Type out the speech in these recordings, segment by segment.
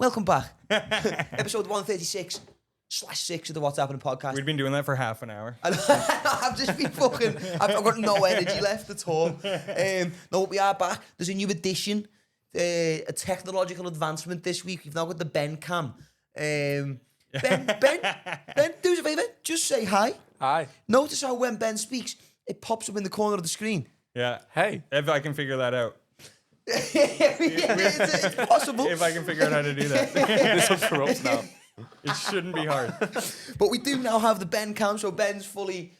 Welcome back. Episode 136/6 of the What's Happening podcast. We've been doing that for half an hour. I've just been fucking... I've got no energy left at all. No, we are back. There's a new addition, a technological advancement this week. We've now got the Ben cam. Ben, do us a favour. Just say hi. Hi. Notice how when Ben speaks, it pops up in the corner of the screen. Yeah. Hey. If I can figure that out. It's possible. If I can figure out how to do that. This one's for us now. It shouldn't be hard. But we do now have the Ben cam, so Ben's fully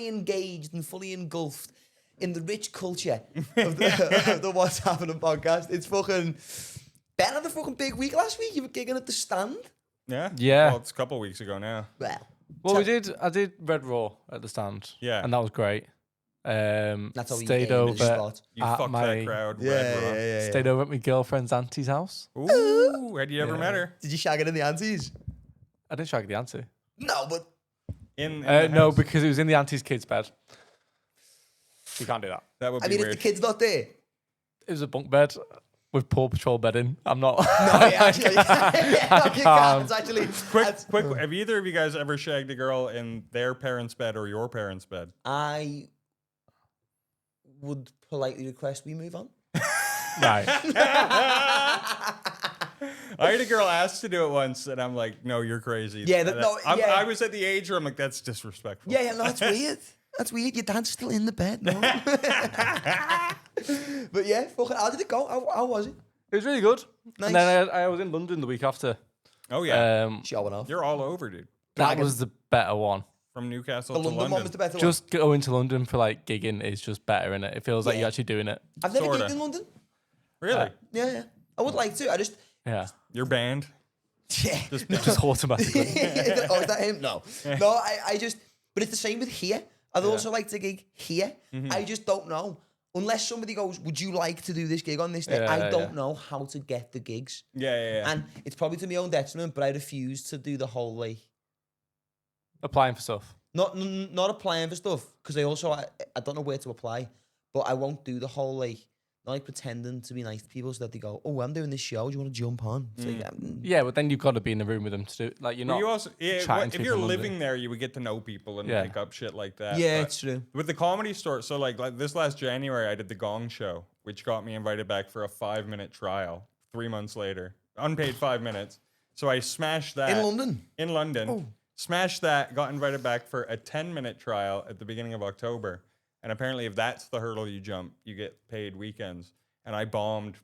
engaged and fully engulfed in the rich culture of the What's Happening podcast. It's fucking... Ben had a fucking big week last week. You were gigging at the stand. Yeah? Yeah. Well, it's a couple weeks ago now. Well, I did Red Raw at the stand. Yeah. And that was great. That's how stayed you over spot. You fucked that crowd. Yeah. Stayed over at my girlfriend's auntie's house. Ooh, had you ever met her? Did you shag it in the aunties? I didn't shag the auntie. No, but... In the No, house? because it was in the auntie's kid's bed. You can't do that. That would be I mean, weird. if the kid's not there... It was a bunk bed with Paw Patrol bedding. I'm not. No, yeah, actually... you can't. It's actually... Quick, have either of you guys ever shagged a girl in their parents' bed or your parents' bed? I would politely request we move on. Right. I had a girl ask to do it once, and I'm like, "No, you're crazy." Yeah, And yeah. I was at the age where I'm like, "That's disrespectful." Yeah, no, that's weird. That's weird. Your dad's still in the bed, no? But yeah, fucking, how did it go? How was it? It was really good. Nice. And then I was in London the week after. Oh yeah, Showing off. you're all over, dude. That was the better one. From Newcastle The to London London. one was the better one. Just going to London for like gigging is just better, innit? It feels like Yeah. you're actually doing it. I've never sorta. gigged in London. Really? Yeah. I would like to. I just... Yeah. Your band? Yeah. Just automatically. Oh, is that him? No. No, I just... But it's the same with here. I'd also like to gig here. I just don't know. Unless somebody goes, would you like to do this gig on this day? I don't know how to get the gigs. Yeah. And it's probably to my own detriment, but I refuse to do the whole, like... Applying for stuff. Not applying for stuff, because I don't know where to apply, but I won't do the whole, like, not like pretending to be nice to people so that they go, oh, I'm doing this show, do you want to jump on? It's like, Yeah, but then you've got to be in the room with them to do it. Like, you're Well, not you also, chatting to if you're people living there, you would get to know people and pick up shit like that. yeah, But it's true. with the Comedy Store, so like this last January, I did the Gong Show, which got me invited back for a 5-minute trial 3 months later. Unpaid 5 minutes. So I smashed that. In London? In London. Oh. Smashed that, got invited back for a 10-minute trial at the beginning of October. And apparently if that's the hurdle you jump, you get paid weekends. And I bombed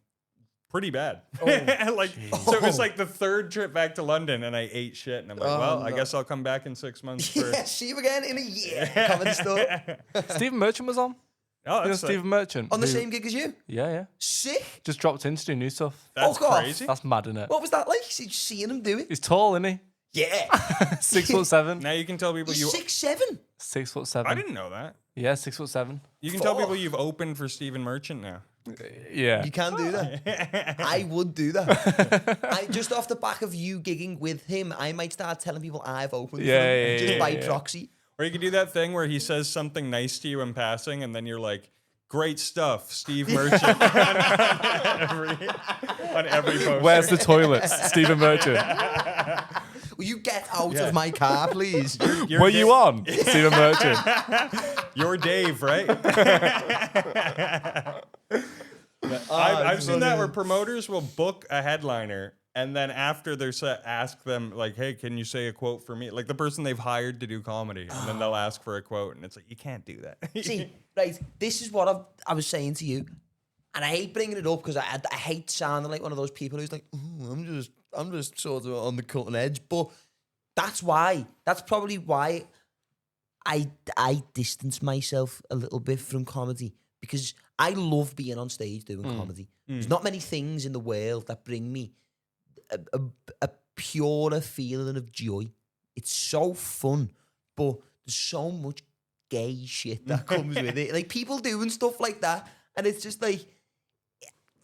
pretty bad. So it was like the third trip back to London and I ate shit. And I'm like, I guess I'll come back in 6 months for... Yeah, see you again in a year. Comedy Store. Stephen Merchant was on. Oh, You know that's, Stephen Merchant. On the who- same gig as you? Yeah. Sick. Just dropped in to do new stuff. that's Fuck off. crazy. That's mad, innit? What was that like? Seeing him do it? He's tall, isn't he? Yeah. 6'7". Now you can tell people He's you... 6'7". 6'7". I didn't know that. Yeah, 6'7". You can tell Fuck. people you've opened for Stephen Merchant now. Yeah. You can do that. I would do that. I just off the back of you gigging with him, I might start telling people I've opened for him, just by proxy. Or you could do that thing where he says something nice to you in passing and then you're like, great stuff, Steve Merchant. on every poster. Where's the toilets? Stephen Merchant. Will you get out of my car, please? You're Were you on? Stephen Merchant. You're Dave, right? I've seen that where promoters will book a headliner and then after their set ask them like, hey, can you say a quote for me? Like the person they've hired to do comedy. And then they'll ask for a quote and it's like, you can't do that. See, right, this is what I was saying to you. And I hate bringing it up because I hate sounding like one of those people who's like, oh, I'm just sort of on the cutting edge. But that's probably why I distance myself a little bit from comedy, because I love being on stage doing comedy. There's not many things in the world that bring me a purer feeling of joy. It's so fun, but there's so much gay shit that comes with it. Like people doing stuff like that, and it's just like,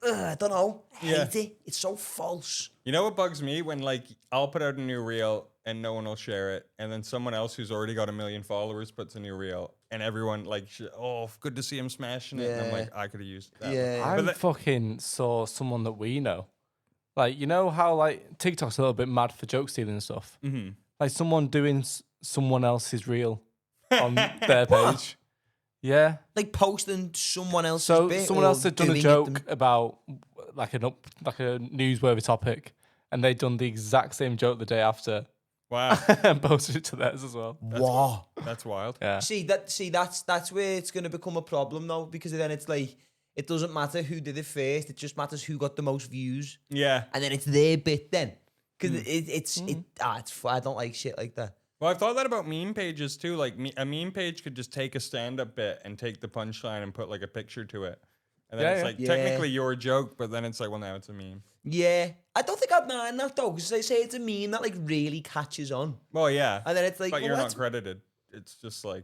I don't know, I hate it. It's so false. You know what bugs me? When like I'll put out a new reel and no one will share it, and then someone else who's already got 1 million followers puts a new reel, and everyone like, oh, good to see him smashing it. And I'm like, I could have used that. Yeah. One. I But fucking saw someone that we know Like, you know how like TikTok's a little bit mad for joke stealing and stuff. Mm-hmm. Like someone doing someone else's reel on their page. Yeah. Like posting someone else's So bit. someone or else had done a doing it joke about like a newsworthy topic, and they'd done the exact same joke the day after Wow, and posted it to theirs as well. Wow. that's wild. Yeah. That's where it's gonna become a problem though, because then it's like it doesn't matter who did it first. It just matters who got the most views, Yeah. and then it's their bit then. Because I don't like shit like that. Well, I've thought that about meme pages too. Like a meme page could just take a stand-up bit and take the punchline and put like a picture to it, and then Yeah, it's yeah. like Yeah. technically your joke, but then it's like, well, now it's a meme. Yeah, I don't think I'd mind that though, because they say it's a meme that like really catches on, Well, yeah, and then it's like, but well, you're that's not credited. It's just like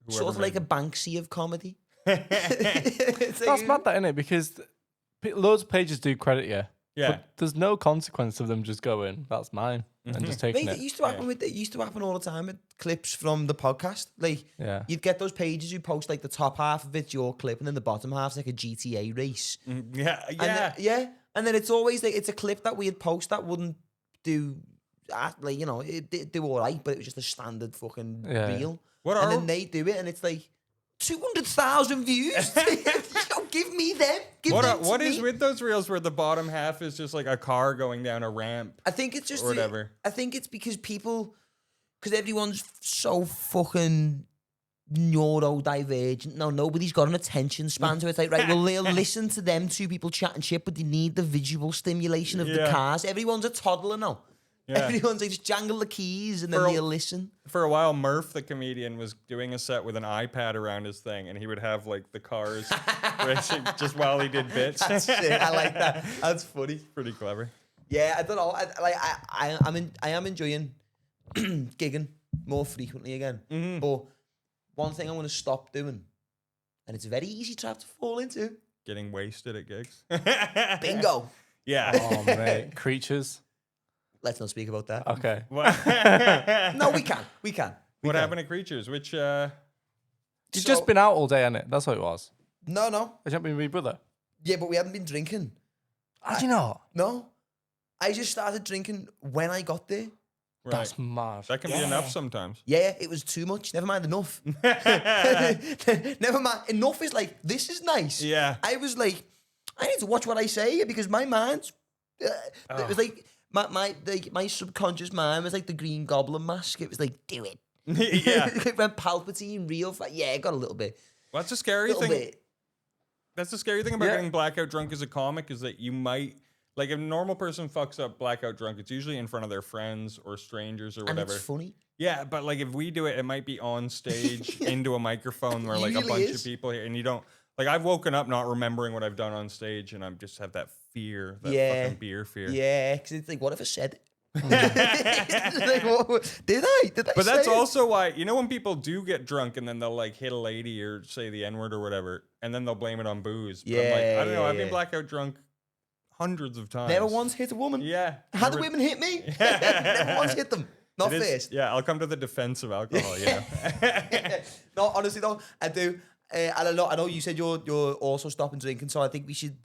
sort of like a made Banksy of comedy. it. It's like, That's mad, that, innit? Because loads of pages do credit you. Yeah. But there's no consequence of them just going, that's mine, and just taking Mate, it. it used to happen it used to happen all the time with clips from the podcast. Like, Yeah. you'd get those pages who post like the top half of it's your clip, and then the bottom half's like a GTA race. Yeah, And yeah. then, and then it's always like it's a clip that we'd post that wouldn't do, like, you know, it do all right, but it was just a standard fucking Yeah. reel. What And are then they do it, and it's like 200,000 views. Yo, give me them. Give them to what me. is with those reels where the bottom half is just like a car going down a ramp? I think it's just or whatever. I think it's because everyone's so fucking neurodivergent. No, nobody's got an attention span, so it's like, right, well, they'll listen to them two people chatting shit, but they need the visual stimulation of the Yeah. cars. Everyone's a toddler now. Yeah. Everyone's like, just jangle the keys and then For a- they'll listen. For a while, Murph, the comedian, was doing a set with an iPad around his thing, and he would have like the cars racing just while he did bits. That's sick. I like that. That's funny. Pretty clever. Yeah, I don't know. I am enjoying gigging more frequently again. Mm-hmm. But one thing I'm going to stop doing, and it's a very easy trap to fall into. Getting wasted at gigs. Bingo. Yeah. Oh, mate. Creatures. Let's not speak about that. Okay. No, we can. We can. What happened to Creatures? Which You've So- just been out all day, innit? That's what it was. No. I jumped in with your brother. Yeah, but we haven't been drinking. How do you not? No. I just started drinking when I got there. right. That's mad. That can be enough sometimes. Yeah, it was too much. Never mind enough. Never mind. Enough is like, this is nice. Yeah. I was like, I need to watch what I say because my mind's. It was like my subconscious mind was like the Green Goblin mask. It was like, do it. Yeah. When Palpatine real fat. Yeah, it got a little bit. Well, that's a scary Little thing. bit. That's the scary thing about Yeah. getting blackout drunk as a comic is that you might, like, if a normal person fucks up blackout drunk, it's usually in front of their friends or strangers or And whatever. it's funny. Yeah, but like if we do it, it might be on stage into a microphone where like a Usually bunch is. of people here, and you don't. Like I've woken up not remembering what I've done on stage, and I just have that fear, that Yeah. fucking beer fear. Yeah, because it's like, what if I said it? Like, did I? But say that's it? also why, you know, when people do get drunk and then they'll like hit a lady or say the N word or whatever, and then they'll blame it on booze. But I'm like, Yeah, I don't know. yeah, I've been yeah. blackout drunk hundreds of times. Never once hit a woman. Yeah. How the never- women hit me? Never once hit them. Not It is- first. Yeah, I'll come to the defense of alcohol. Yeah. No, honestly though, I do. I don't know. I know you said you're also stopping drinking, so I think we should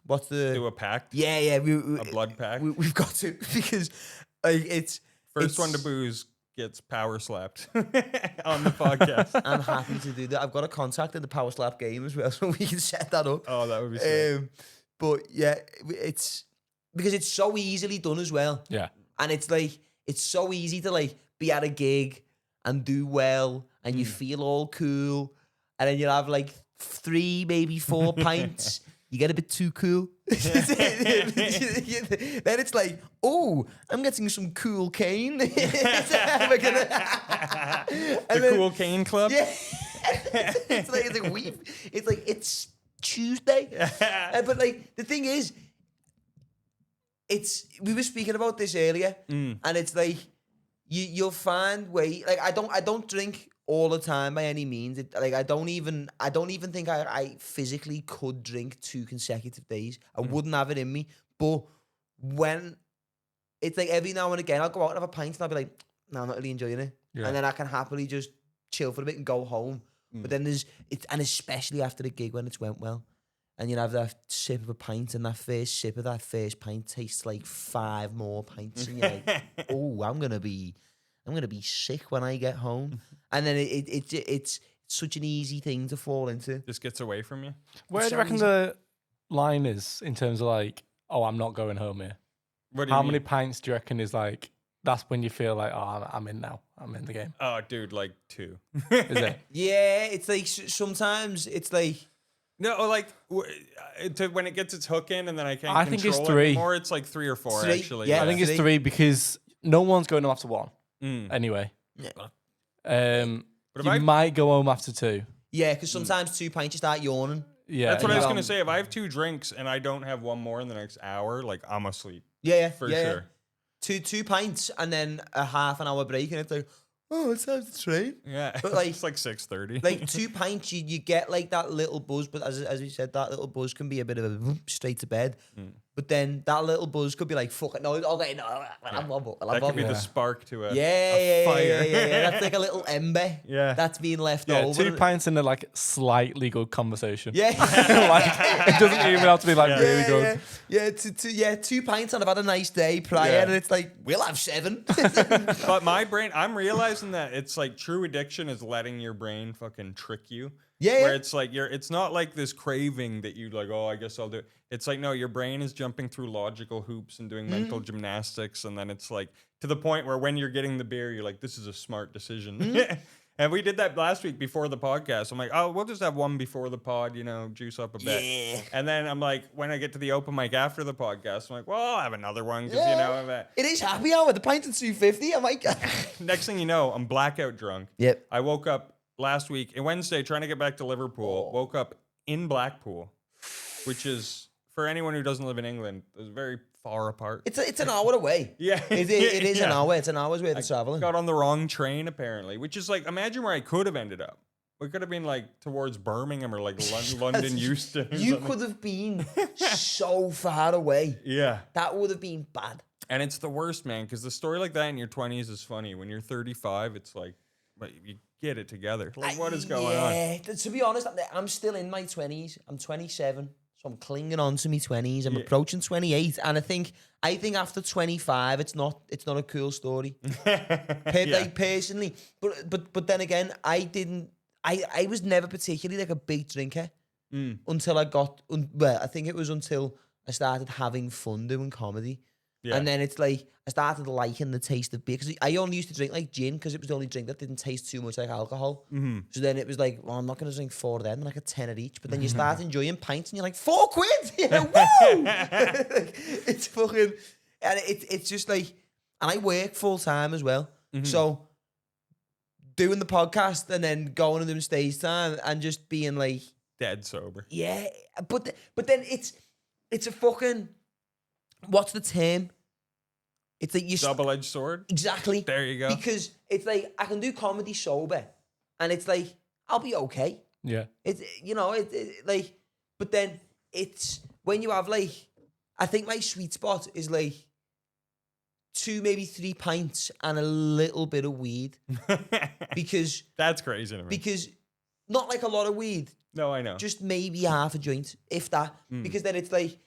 what's the Do a pact. yeah A blood pact. we've got to because like it's First one to booze gets power slapped on the podcast. I'm happy to do that. I've got a contact in the Power Slap game as well, so we can set that up. Oh, that would be sick. But yeah, it's because it's so easily done as well. Yeah. And it's like, it's so easy to like be at a gig and do well and you feel all cool. And then you'll have like 3, maybe 4 pints. You get a bit too cool. Then it's like, oh, I'm getting some cool cane. The Cool Cane Club. Yeah. It's like it's Tuesday. But like the thing is, we were speaking about this earlier, and it's like you'll find way. Like I don't drink all the time by any means. I don't even think I physically could drink 2 consecutive days. I wouldn't have it in me. But when it's like every now and again, I'll go out and have a pint and I'll be like, no, I'm not really enjoying it. Yeah. And then I can happily just chill for a bit and go home. But then and especially after the gig when it's went well. and you have that sip of a pint, and that first sip of that first pint tastes like 5 more pints, and you're like, oh, I'm gonna be sick when I get home. And then it's such an easy thing to fall into. Just gets away from you. Where do you so reckon easy. the line is in terms of like, oh, I'm not going home here? What do you How mean? many pints do you reckon is like, that's when you feel like, oh, I'm in now. I'm in the game. Oh, dude, like 2. Is it? Yeah, it's like sometimes it's like No, like when it gets its hook in and then I can't I think it's control 3. it anymore, it's like 3 or 4 3, actually. yeah. I think it's 3. 3 because no one's going home after 1 Mm. anyway. yeah, But if You I might go home after 2. because sometimes 2 pints you start yawning. Yeah, That's what I and was you- gonna say. If I have 2 drinks and I don't have one more in the next hour, like I'm asleep Yeah, for yeah, sure. Two pints and then a half an hour break, and it's like, oh, it's time to train. Yeah, But, like- it's like 6:30. Like 2 pints, you get like that little buzz, but as you said, that little buzz can be a bit of a straight to bed. But then that little buzz could be like, fuck it, no, okay, no, I'm that could be the spark to a yeah, fire. yeah. That's like a little ember. Yeah. That's being left yeah, over. 2 pints in a like slightly good conversation. Yeah. Like it doesn't even have to be like really good. Yeah, 2 pints and I've had a nice day prior, Yeah. and it's like, we'll have 7. But my brain, I'm realizing that it's like true addiction is letting your brain fucking trick you. Yeah, Where yeah. it's like it's not like this craving that you like, oh, I guess I'll do it. It's like, no, your brain is jumping through logical hoops and doing mental gymnastics. And then it's like to the point where when you're getting the beer, you're like, this is a smart decision. And we did that last week before the podcast. I'm like, oh, we'll just have one before the pod, juice up a bit. Yeah. And then I'm like, when I get to the open mic after the podcast, I'm like, well, I'll have another one because, It is happy hour. The pint is 250. I'm like, next thing you know, I'm blackout drunk. yep. I woke up last week, Wednesday, trying to get back to Liverpool. Woke up in Blackpool, which is, for anyone who doesn't live in England, is very far apart. It's an hour away. Yeah. It is an Yeah. hour. It's an hour's worth of traveling. Got on the wrong train, apparently, which is like, imagine where I could have ended up. We could have been like towards Birmingham or like London, Euston. or You something. could have been so far away. Yeah. That would have been bad. And it's the worst, man, because the story like that in your 20s is funny. When you're 35, it's like, but you get it together. Like, what is going on? Yeah, to be honest, I'm still in my 20s. I'm 27, so I'm clinging on to my 20s. I'm approaching 28, and I think after 25, it's not a cool story. Like personally, but then again, I was never particularly like a big drinker until I got I think it was until I started having fun doing comedy. Yeah. And then it's like I started liking the taste of beer because I only used to drink like gin because it was the only drink that didn't taste too much like alcohol. Mm-hmm. So then it was like, well, I'm not going to drink 4 of them, like a tenner each. But then you start enjoying pints and you're like, 4 quid, yeah, woo! Like, it's fucking, and it's just like, and I work full time as well. So doing the podcast and then going to them stage time and just being like, Dead sober. yeah, but then it's a fucking, what's the term? It's like you Double-edged sword. exactly There you go. because it's like I can do comedy sober, and it's like I'll be okay. Yeah. It's like, but then it's when you have like, I think my sweet spot is like 2 maybe 3 pints and a little bit of weed because That's crazy to me. because not like a lot of weed, No, I know. just maybe half a joint, if that. Because then it's like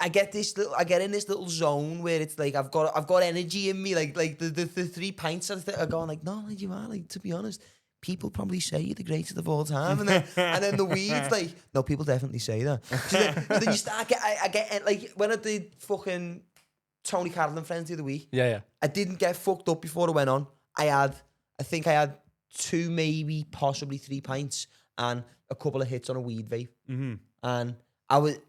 I get in this little zone where it's like I've got energy in me, like the 3 pints are going like, no, like you are, like, to be honest, people probably say you're the greatest of all time, and then the weed's like, no, people definitely say that. So then you start I get like when I did fucking Tony Carroll and Friends the other week, Yeah. I didn't get fucked up before I went on. I think I had 2, maybe possibly 3 pints and a couple of hits on a weed vape. Mm-hmm. And I was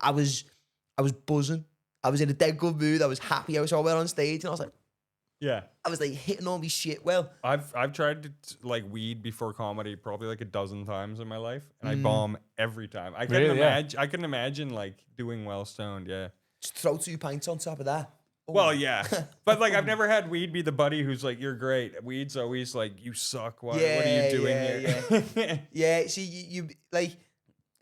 buzzing. I was in a dead good mood. I was happy. I went on stage and I was like, Yeah. I was like hitting all my shit well. I've tried to like weed before comedy probably like a dozen times in my life, and I bomb every time. I couldn't Really? Yeah. imagine. I couldn't imagine like doing well stoned. Yeah. Just throw 2 pints on top of that. Oh. Well, yeah, but like I've never had weed be the buddy who's like, "You're great." Weed's always like, "You suck. What are you doing here?" Yeah, see, you like,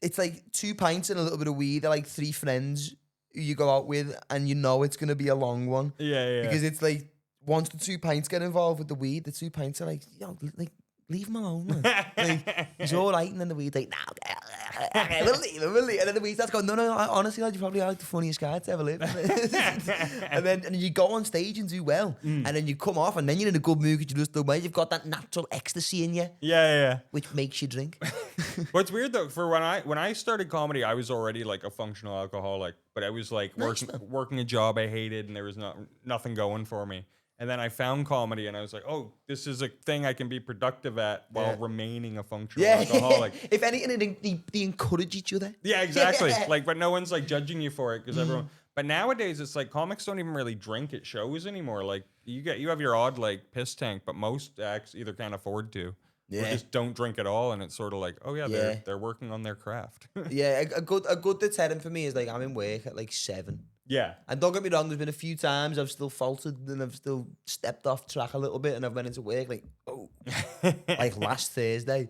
it's like 2 pints and a little bit of weed. They're like 3 friends who you go out with, and you know it's going to be a long one. Yeah. Because it's like, once the 2 pints get involved with the weed, the 2 pints are like, yo, like, leave him alone, man. Like, he's all right, and then the weed, like, nah. okay, we'll leave. And then the wait starts going, no, honestly, lad, you probably are like the funniest guy to ever live. and you go on stage and do well, and then you come off, and then you're in a good mood because you just don't mind. You've got that natural ecstasy in you, Yeah. which makes you drink. What's weird though, for when I started comedy, I was already like a functional alcoholic, but I was like working a job I hated, and there was nothing going for me. And then I found comedy, and I was like, oh, this is a thing I can be productive at while remaining a functional alcoholic. If anything, they encourage each other. Yeah, exactly. Like, but no one's like judging you for it because everyone. But nowadays, it's like comics don't even really drink at shows anymore. Like you have your odd like piss tank, but most acts either can't afford to. Or just don't drink at all, and it's sort of like, oh yeah, they're working on their craft. Yeah, a good deterrent for me is like I'm in work at like 7. Yeah. And don't get me wrong, there's been a few times I've still faltered and I've still stepped off track a little bit, and I've went into work like, oh, like last Thursday.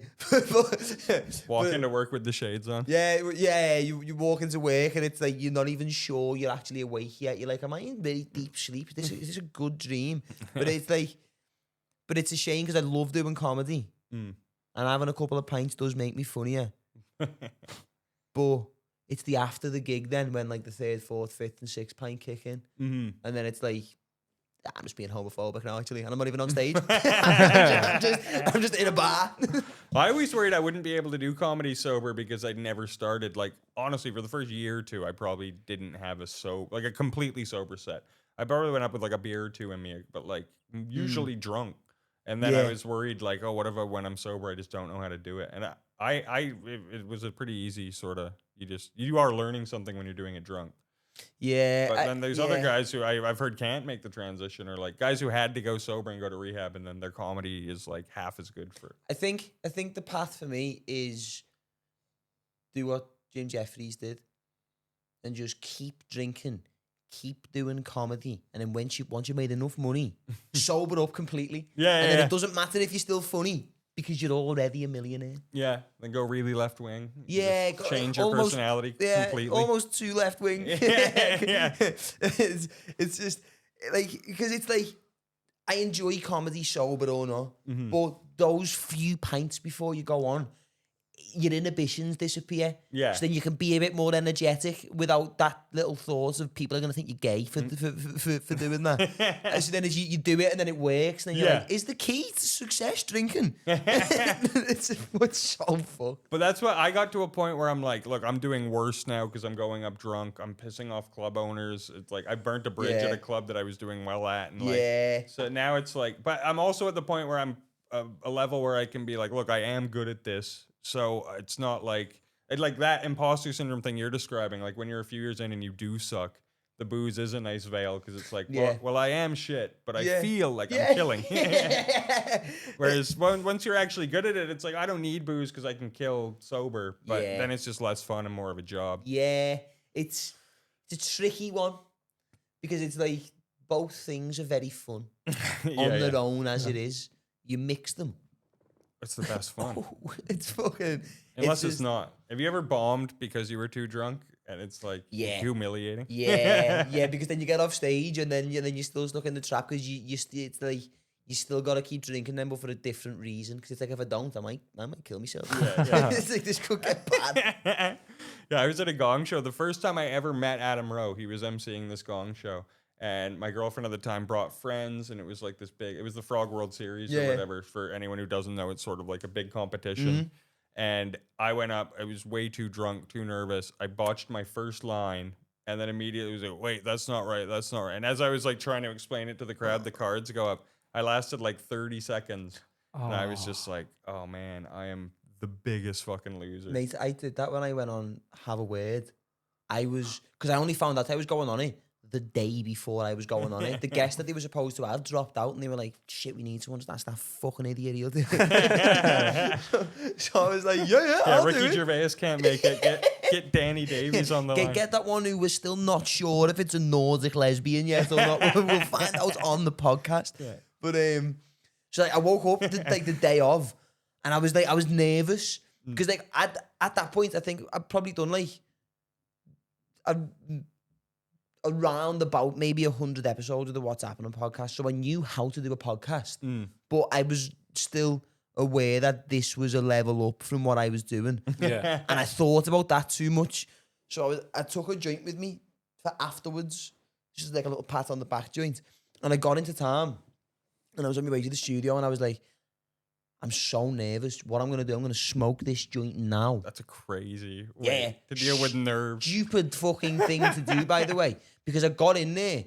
Walk into work with the shades on. Yeah. You walk into work and it's like you're not even sure you're actually awake yet. You're like, am I in very deep sleep? Is this a good dream? But it's like, it's a shame because I love doing comedy. And having a couple of pints does make me funnier. But it's the after the gig then when like the 3rd, 4th, 5th and 6th pint kick in. And then it's like, I'm just being homophobic now actually, and I'm not even on stage. I'm just in a bar. I always worried I wouldn't be able to do comedy sober because I'd never started. Like, honestly, for the first year or two, I probably didn't have a completely sober set. I probably went up with like a beer or two in me, but like usually drunk. And then I was worried, like, oh, what if when I'm sober, I just don't know how to do it? And it was a pretty easy sort of, you are learning something when you're doing it drunk. Yeah. But then there's other guys who I've heard can't make the transition, or like guys who had to go sober and go to rehab, and then their comedy is like half as good for it. I think the path for me is do what Jim Jeffries did and just keep drinking. Keep doing comedy, and then once you made enough money, sober up completely. And then it doesn't matter if you're still funny because you're already a millionaire. Yeah, then go really left wing. Yeah, change your personality completely. Almost too left wing. Yeah. It's just like because it's like I enjoy comedy sober or not, but those few pints before you go on, your inhibitions disappear. Yeah. So then you can be a bit more energetic without that little thought of people are going to think you're gay for doing that. And so then as you do it and then it works, and then you're like, is the key to success drinking? it's so fucked. But that's what I got to a point where I'm like, look, I'm doing worse now because I'm going up drunk. I'm pissing off club owners. It's like I burnt a bridge at a club that I was doing well at. And so now it's like, but I'm also at the point where I'm a level where I can be like, look, I am good at this. So it's not like that imposter syndrome thing you're describing. Like when you're a few years in and you do suck, the booze is a nice veil because it's like, well, I am shit, but I feel like I'm killing. Whereas once you're actually good at it, it's like I don't need booze because I can kill sober. But then it's just less fun and more of a job. Yeah, it's a tricky one because it's like both things are very fun on their own as it is. You mix them. It's the best fun. It's fucking... Unless it's not. Have you ever bombed because you were too drunk? And it's like humiliating. Yeah, because then you get off stage and then you're still stuck in the trap because it's like you still got to keep drinking them, but for a different reason. Because it's like if I don't, I might kill myself. Yeah. It's like this could get bad. Yeah, I was at a Gong show. The first time I ever met Adam Rowe, he was emceeing this Gong show. And my girlfriend at the time brought friends, and it was like this big, it was the Frog World Series or whatever. For anyone who doesn't know, it's sort of like a big competition. And I went up, I was way too drunk, too nervous. I botched my first line, and then immediately was like, wait, that's not right. And as I was like trying to explain it to the crowd, the cards go up. I lasted like 30 seconds. And I was just like, oh man, I am the biggest fucking loser. Mate, I did that when I went on Have a Word. Because I only found out I was going on it the day before I was going on it. The guest that they were supposed to have dropped out, and they were like, shit, we need someone to ask that fucking idiot. He'll do it. So I was like, I'll Ricky do it. Gervais can't make it. Get Danny Davies on the line. Get that one who we're still not sure if it's a Nordic lesbian yet or not. We'll find out on the podcast. Yeah. But so like, I woke up the day of, and I was nervous because like at that point I think I'd probably done like around about maybe 100 episodes of the What's Happening podcast. So I knew how to do a podcast, but I was still aware that this was a level up from what I was doing. Yeah. And I thought about that too much. So I took a joint with me for afterwards, just like a little pat on the back joint. And I got into town and I was on my way to the studio and I was like, I'm so nervous. What I'm going to do, I'm going to smoke this joint now. That's a crazy Yeah. way to deal with nerves. Stupid fucking thing to do, by the way. Because I got in there,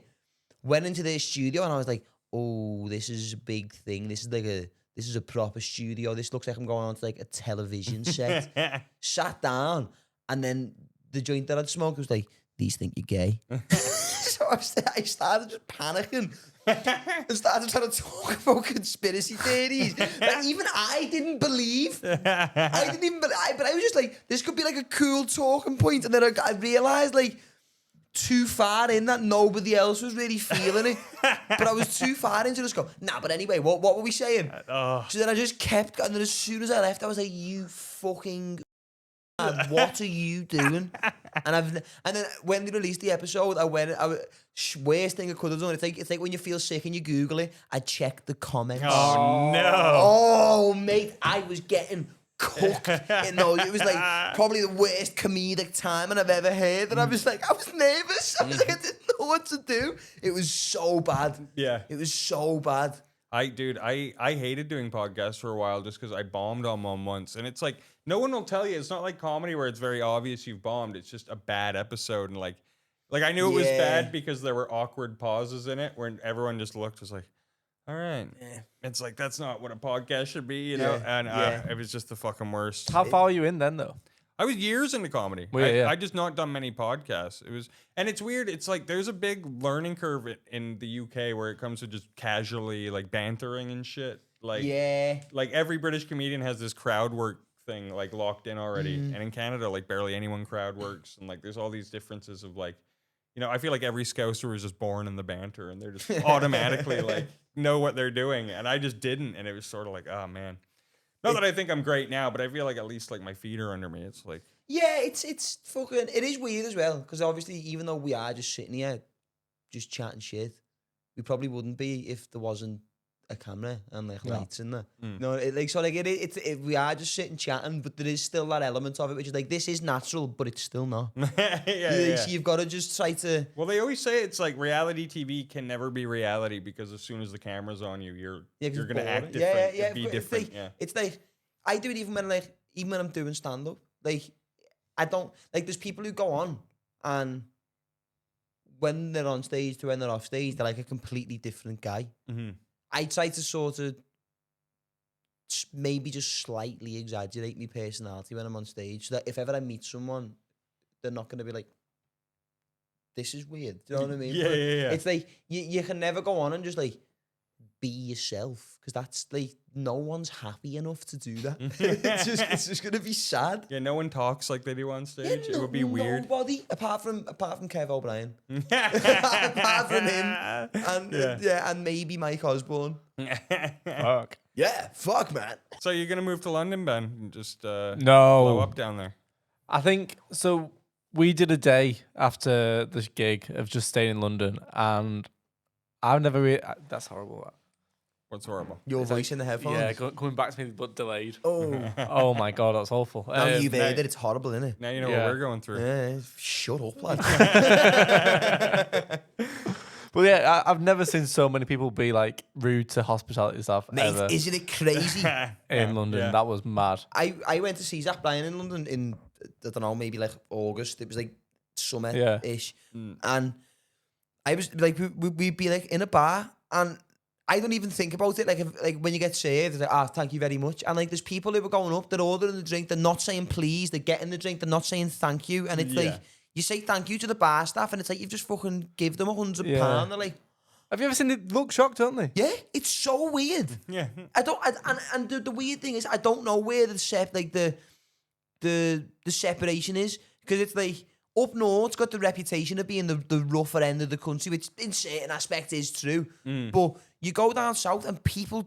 went into their studio and I was like, oh, this is a big thing. This is a proper studio. This looks like I'm going on to like a television set. Sat down and then the joint that I'd smoked was like, these think you're gay. So I started just panicking. And started trying to talk about conspiracy theories that even I didn't believe. I didn't even believe, but I was just like, this could be like a cool talking point. And then I realised like too far in that nobody else was really feeling it. But I was too far in to just go, nah, but anyway, what were we saying? So then I just kept, and then as soon as I left, I was like, you fucking... what are you doing? And then when they released the episode, worst thing I could have done. It's like when you feel sick and you Google it. I checked the comments. Oh no! Oh mate, I was getting cooked. It was like probably the worst comedic time I've ever heard. And I was like, I was nervous. I was like, I didn't know what to do. It was so bad. Yeah, it was so bad. I hated doing podcasts for a while just because I bombed on one once, and it's like no one will tell you. It's not like comedy where it's very obvious you've bombed. It's just a bad episode, and like I knew it was bad because there were awkward pauses in it where everyone just looked was like, all right, it's like that's not what a podcast should be, you know. And it was just the fucking worst. How far are you in then, though? I was years into comedy. Well, I just not done many podcasts. And it's weird. It's like there's a big learning curve in the UK where it comes to just casually like bantering and shit. Like like every British comedian has this crowd work thing like locked in already, and in Canada like barely anyone crowd works, and like there's all these differences of like, you know, I feel like every Scouser was just born in the banter, and they're just automatically like know what they're doing, and I just didn't, and it was sort of like, oh man. Not that I think I'm great now, but I feel like at least like my feet are under me. It's like it's fucking, it is weird as well, because obviously even though we are just sitting here just chatting shit, we probably wouldn't be if there wasn't a camera and like lights in there. No, we are just sitting chatting, but there is still that element of it which is like, this is natural, but it's still not. So you've got to just try to. Well, they always say it's like reality TV can never be reality because as soon as the camera's on you, you're gonna act different, be different. It's like I do it even when I'm doing stand up. Like I don't like. There's people who go on and when they're on stage to when they're off stage, they're like a completely different guy. Mm-hmm. I try to sort of maybe just slightly exaggerate my personality when I'm on stage, so that if ever I meet someone, they're not going to be like, this is weird. Do you know what I mean? Yeah. It's like, you can never go on and just like, be yourself, because that's like, no one's happy enough to do that. It's just going to be sad. Yeah, no one talks like they do on stage. It would be weird. Nobody, apart from Kev O'Brien. Apart from him. And and maybe Mike Osborne. Fuck. Yeah, fuck, man. So you're going to move to London, Ben? And just No. blow up down there? I think, so we did a day after the gig of just staying in London, and I've never really, that's horrible. What's horrible? Your voice in the headphones? Yeah, coming back to me, but delayed. Oh. Oh my God, that's awful. Now you've heard it, it's horrible, isn't it? Now you know what we're going through. Yeah, shut up, lad. But yeah, I've never seen so many people be like rude to hospitality staff. Mate, ever isn't it crazy? in London? Yeah. That was mad. I went to see Zach Bryan in London in, I don't know, maybe like August. It was like summer-ish. And I was like, we'd be like in a bar, and I don't even think about it. Like, when you get served, it's like, thank you very much. And like, there's people who are going up, they're ordering the drink, they're not saying please, they're getting the drink, they're not saying thank you. And it's like, you say thank you to the bar staff, and it's like, you've just fucking give them £100. They're like, have you ever seen it look shocked, don't they? yeah, it's so weird. Yeah. And the weird thing is, I don't know where the separation is, because it's like, up north's got the reputation of being the rougher end of the country, which in certain aspects is true. But you go down south and people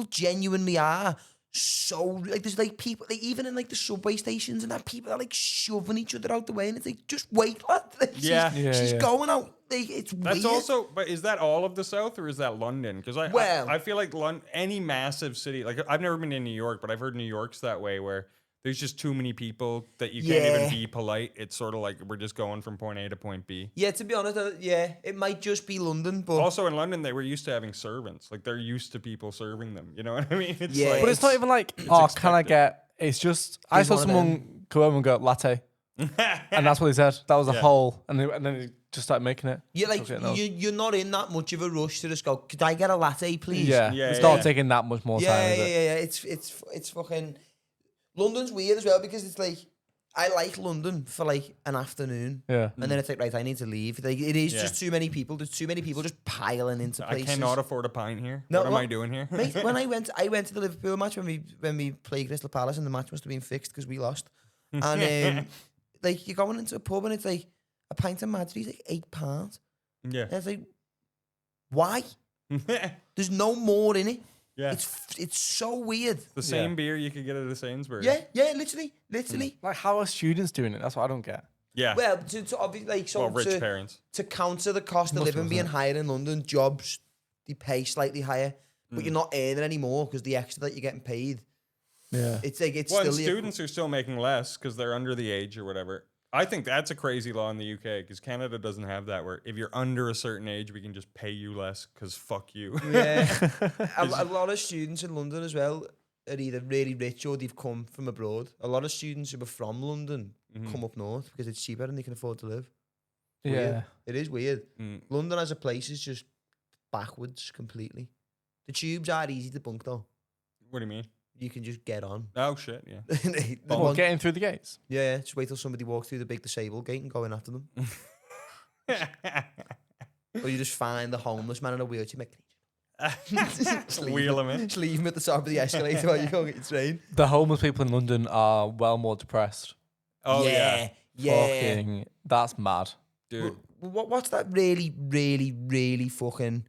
genuinely are so like there's like people like even in like the subway stations and that people are like shoving each other out the way and it's like just wait lad. Like, Yeah. she's going out like it's That's weird. also, but is that all of the South or is that London? Because Well- I feel like any massive city, like I've never been in New York, but I've heard New York's that way where there's just too many people that you can't even Yeah. be polite. It's sort of like we're just going from point A to point B. Yeah, to be honest, it might just be London, but Also in London, they were used to having servants. Like they're used to people serving them. You know what I mean? It's Yeah. like, But it's not even like, oh, can I expected. get? It's just I He's saw one of someone go over and go latte, and that's what he said. That was a Yeah. whole, and then he just started making it. you're like Okay, no. you're not in that much of a rush to just go. Could I get a latte, please? Yeah, Yeah, it's yeah, not yeah. taking that much more time. Yeah, Is yeah, it? yeah. It's fucking. London's weird as well because it's like I like London for like an afternoon, Yeah. and then it's like right, I need to leave. Like it is Yeah. just too many people. There's too many people just piling into I places. cannot afford a pint here. No, what am well, I doing here? Mate, when I went to the Liverpool match when we played Crystal Palace and the match must have been fixed because we lost. And like you're going into a pub and it's like a pint of Madri's like £8. Yeah. And it's like, why? There's no more in it. Yeah. It's so weird. The same Yeah. beer you could get at a Sainsbury's. Yeah, literally. Like, how are students doing it? That's what I don't get. Yeah. Well, to obviously like so well, rich to, parents. to counter the cost of Must living have, being yeah. higher in London, jobs they pay slightly higher, but you're not earning any more because the extra that you're getting paid. Yeah. It's like it's Well, and still students are still making less because they're under the age or whatever. I think that's a crazy law in the UK because Canada doesn't have that where if you're under a certain age, we can just pay you less because fuck you. Yeah, a lot of students in London as well are either really rich or they've come from abroad. A lot of students who are from London come up north because it's cheaper and they can afford to live. Weird. Yeah. It is weird. Mm. London as a place is just backwards completely. The tubes are easy to bunk though. What do you mean? You can just get on. Oh shit, yeah. The Well, one- getting through the gates. yeah, just wait till somebody walks through the big disabled gate and go in after them. Or you just find the homeless man in a wheelchair. Make, Just leave Wheel him. him in. Just leave him at the top of the escalator while you go get your train. The homeless people in London are well more depressed. Oh yeah, yeah. Fucking, that's mad. dude. What's that really, really, really fucking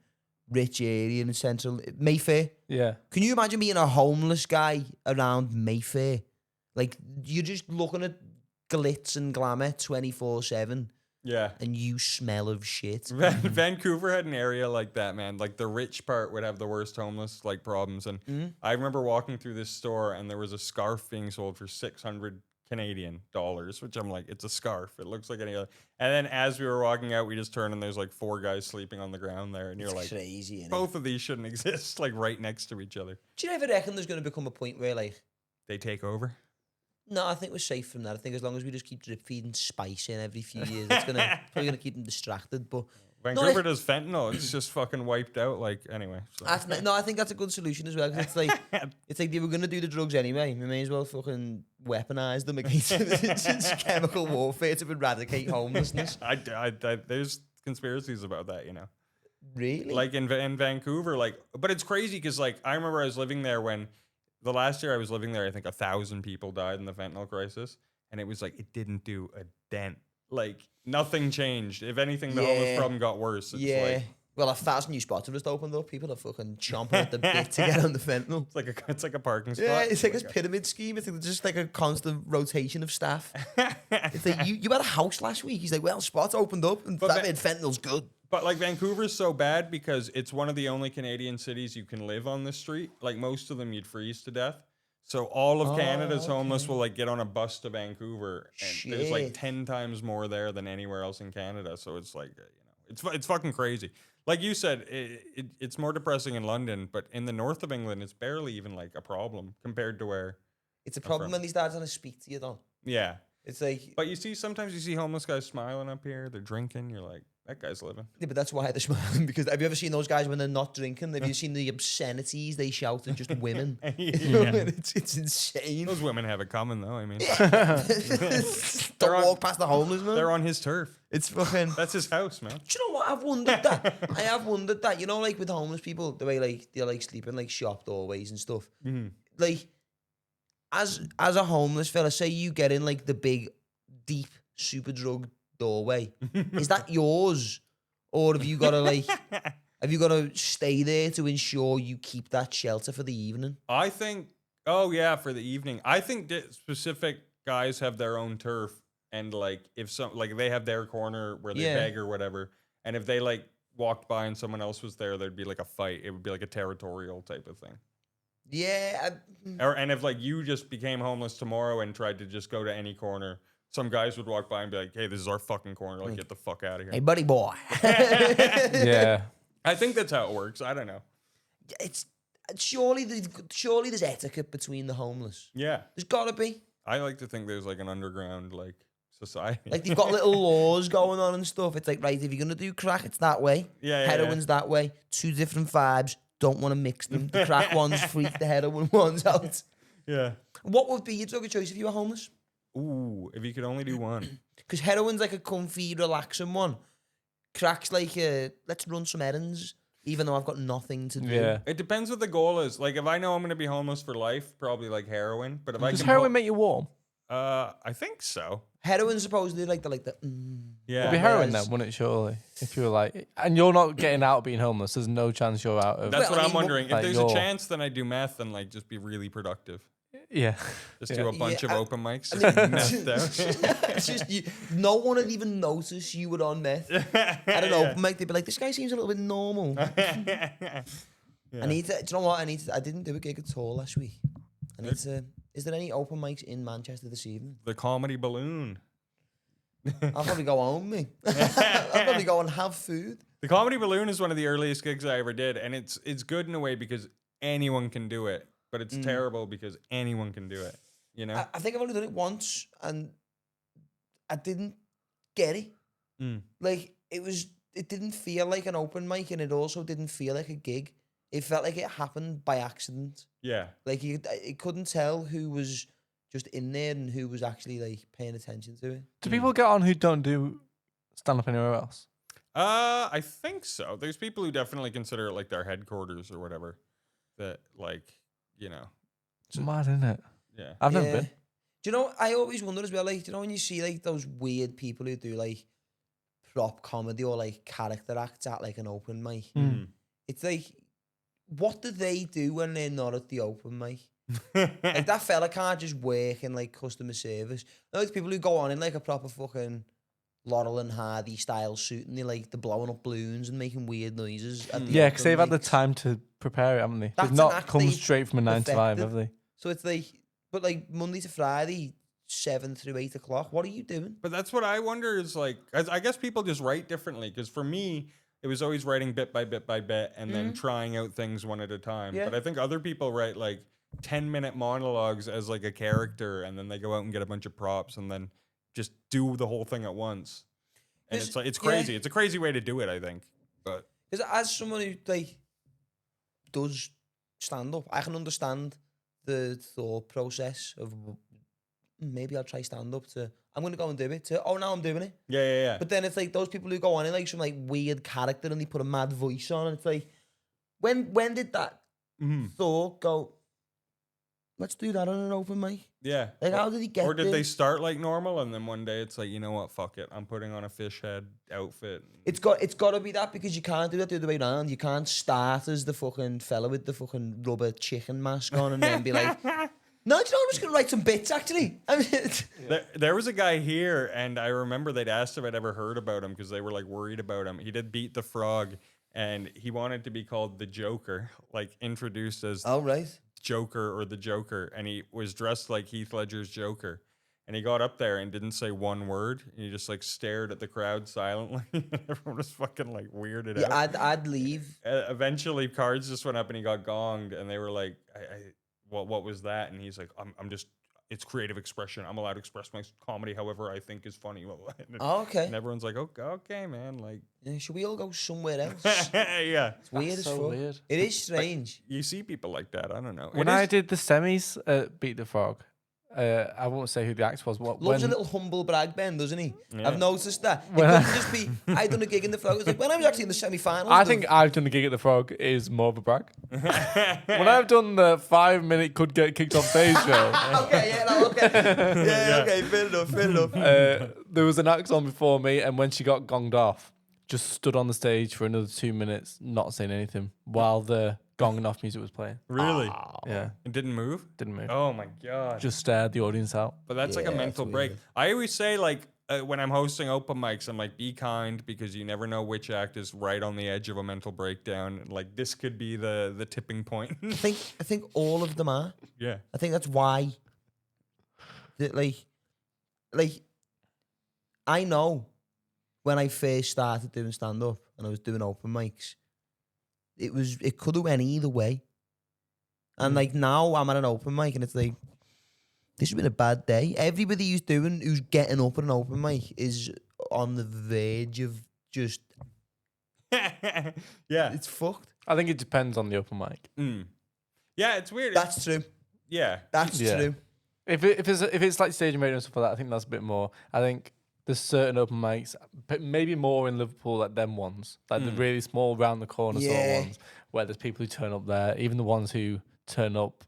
rich area in central Mayfair? Yeah. Can you imagine being a homeless guy around Mayfair? Like you're just looking at glitz and glamour 24/7, Yeah. and you smell of shit. Vancouver had an area like that, man. Like the rich part would have the worst homeless like problems. And I remember walking through this store and there was a scarf being sold for 600 Canadian dollars, which I'm like, it's a scarf. It looks like any other. And then as we were walking out, we just turned and there's like 4 guys sleeping on the ground there, and you're like, Crazy, innit? both of these shouldn't exist, like right next to each other. Do you ever reckon there's going to become a point where like, They take over. no, I think we're safe from that. I think as long as we just keep drip feeding spice in every few years, it's gonna probably gonna keep them distracted. But Vancouver does fentanyl. It's just fucking wiped out. Like anyway. So. I think that's a good solution as well. 'Cause it's like they were gonna do the drugs anyway. We may as well fucking weaponize them against it's chemical warfare to eradicate homelessness. There's conspiracies about that, you know. Really? Like in Vancouver, like, but it's crazy because like I remember I was living there when the last year I was living there, I think 1,000 people died in the fentanyl crisis, and it was like it didn't do a dent. Like nothing changed. If anything, the homeless problem got worse. It's like, well, 1,000 new spots have just opened up. People are fucking chomping at the bit to get on the fentanyl. it's like a parking spot. Yeah, it's like a pyramid scheme. It's like just like a constant rotation of staff. It's like you had a house last week. He's like, well, spots opened up, and that made fentanyl's good. But like Vancouver's so bad because it's one of the only Canadian cities you can live on the street. Like most of them, you'd freeze to death. So all of Canada's homeless will like get on a bus to Vancouver, and there's like 10 times more there than anywhere else in Canada. So it's like it's fucking crazy. Like you said, it's more depressing in London, but in the north of England, it's barely even like a problem compared to where. It's a problem when they start trying to speak to you, though. Yeah. It's like, But sometimes you see homeless guys smiling up here. They're drinking. You're like, that guy's living. yeah, but that's why they're smiling. Because have you ever seen those guys when they're not drinking? Have you seen the obscenities they shout at just women? Yeah. It's insane. Those women have it coming though. I mean, Don't walk past the homeless man. they're on his turf. It's fucking. That's his house, man. Do you know what? I've wondered that. I have wondered that. You know, like with homeless people, the way like they're like sleeping like shop doorways and stuff. Like, as a homeless fella, say you get in like the big, deep, super drug doorway. Is that yours, or have you got to like? Have you got to stay there to ensure you keep that shelter for the evening? I think Oh yeah, for the evening. I think that specific guys have their own turf, and like if some like they have their corner where they Yeah. beg or whatever, and if they like walked by and someone else was there, there'd be like a fight. It would be like a territorial type of thing. Yeah. And if like you just became homeless tomorrow and tried to just go to any corner, some guys would walk by and be like, "Hey, this is our fucking corner. Like, get the fuck out of Hey, here." buddy boy. Yeah. I think that's how it works. I don't know. It's surely there's etiquette between the homeless. Yeah, There's gotta be. I like to think there's like an underground like society. Like they've got little laws going on and stuff. It's like, right, if you're gonna do crack, it's that way. Yeah, Heroin's that way. 2 different vibes. Don't want to mix them. The crack one's free, the heroin one's out. Yeah. What would be your drug of choice if you were homeless? Ooh, if you could only do one. Because heroin's like a comfy, relaxing one. Crack's like let's run some errands, even though I've got nothing to do. Yeah. It depends what the goal is. Like, if I know I'm going to be homeless for life, probably like heroin. But if I Does can heroin make you warm? I think so. Heroin's supposedly like the Yeah. It'd be heroin whereas- then, wouldn't it? Surely, if you were like, and you're not getting out being homeless. There's no chance you're out of. That's Well, what I I'm mean, wondering. If like there's a you're- chance, then I do meth and like just be really productive. Yeah. Just do a bunch of I- open mics. I mean, Methed out. it's just no one would even notice you were on meth. I don't know. They'd be like, this guy seems a little bit normal. Yeah. I need to. Do you know what? I didn't do a gig at all last week. I need to. Is there any open mics in Manchester this evening? The comedy balloon. I'll probably go home, me. I'll probably go and have food. The comedy balloon is one of the earliest gigs I ever did, and it's good in a way because anyone can do it, but it's terrible because anyone can do it. You know? I think I've only done it once, and I didn't get it. Like it didn't feel like an open mic, and it also didn't feel like a gig. It felt like it happened by accident. Yeah. Like it couldn't tell who was just in there and who was actually like paying attention to it. Do people get on who don't do stand up anywhere else? I think so. There's people who definitely consider it like their headquarters or whatever. That like, you know. It's mad, isn't it? Yeah. I've never Yeah. been. Do you know? I always wonder as well. Like, do you know when you see like those weird people who do like prop comedy or like character acts at like an open mic? It's like, what do they do when they're not at the open mic? Like that fella can't just work in like customer service. Those people who go on in like a proper fucking Laurel and Hardy style suit and they're blowing up balloons and making weird noises. At the Yeah, because open they've had the mics. time to prepare it, haven't they? That's They've not an act come they've straight from a 9 to 5, have perfected. they? So it's like, but like Monday to Friday, 7 through 8 o'clock. What are you doing? But that's what I wonder is like, I guess people just write differently. Because for me, it was always writing bit by bit by bit and then trying out things one at a time. Yeah. But I think other people write like 10-minute monologues as like a character and then they go out and get a bunch of props and then just do the whole thing at once. And It's- it's like, it's yeah. crazy. It's a crazy way to do it, I think. But Because as someone who like does stand up, I can understand the thought process of maybe I'll try stand up to I'm gonna go and do it to now I'm doing it. yeah. But then it's like those people who go on in like some like weird character and they put a mad voice on and it's like when did that thought go? Let's do that on an open mic. Yeah. Like how did he get Or did there? they start like normal and then one day it's like, you know what, fuck it. I'm putting on a fish head outfit. It's got to be that because you can't do that the other way around. You can't start as the fucking fella with the fucking rubber chicken mask on and then be like, no, do you know, I'm just gonna write some bits actually. I mean, There was a guy here, and I remember they'd asked if I'd ever heard about him because they were like worried about him. He did Beat the Frog, and he wanted to be called the Joker, like introduced as all right. Joker or the Joker, and he was dressed like Heath Ledger's Joker. And he got up there and didn't say one word. And he just like stared at the crowd silently. Everyone was fucking like weirded Yeah, out. I'd leave. Eventually, cards just went up and he got gonged, and they were like, what was that? And he's like, I'm just, it's creative expression. I'm allowed to express my comedy however I think is funny. Oh, okay. And everyone's like, okay, man. Like, Yeah, should we all go somewhere else? yeah. It's weird as so fuck. weird. It is strange. You see people like that. I don't know. When I did the semis at Beat the Frog, I won't say who the act was. What Loves a when, little humble brag, Ben, doesn't he? Yeah. I've noticed that. It When I- couldn't just be, I done a gig in the Frog. It's like, when I was actually in the semi-finals. I think I've done the gig at the Frog is more of a brag. When I've done the 5-minute could get kicked off stage show, Okay, yeah, no, okay. Yeah, okay, fair enough. there was an act on before me, and when she got gonged off, just stood on the stage for another 2 minutes, not saying anything, while the gong enough music was playing. Really? Yeah, It didn't move? didn't move. Oh my God. Just stared the audience out. But that's like a Yeah, mental it's break. weird. I always say, like, when I'm hosting open mics, I'm like, be kind because you never know which act is right on the edge of a mental breakdown. And like, this could be the tipping point. I think all of them are. Yeah. I think that's why. That like, I know when I first started doing stand up and I was doing open mics, it could have went either way. And like now I'm at an open mic and it's like, this has been a bad day. Everybody who's getting up at an open mic is on the verge of just, Yeah. it's fucked. I think it depends on the open mic. Yeah, it's weird. That's true. yeah. That's Yeah. true. If it's like stage and radio and stuff like that, I think that's a bit more. I think there's certain open mics, maybe more in Liverpool, like them ones, like the really small round the corner sort Yeah. of ones, where there's people who turn up there, even the ones who turn up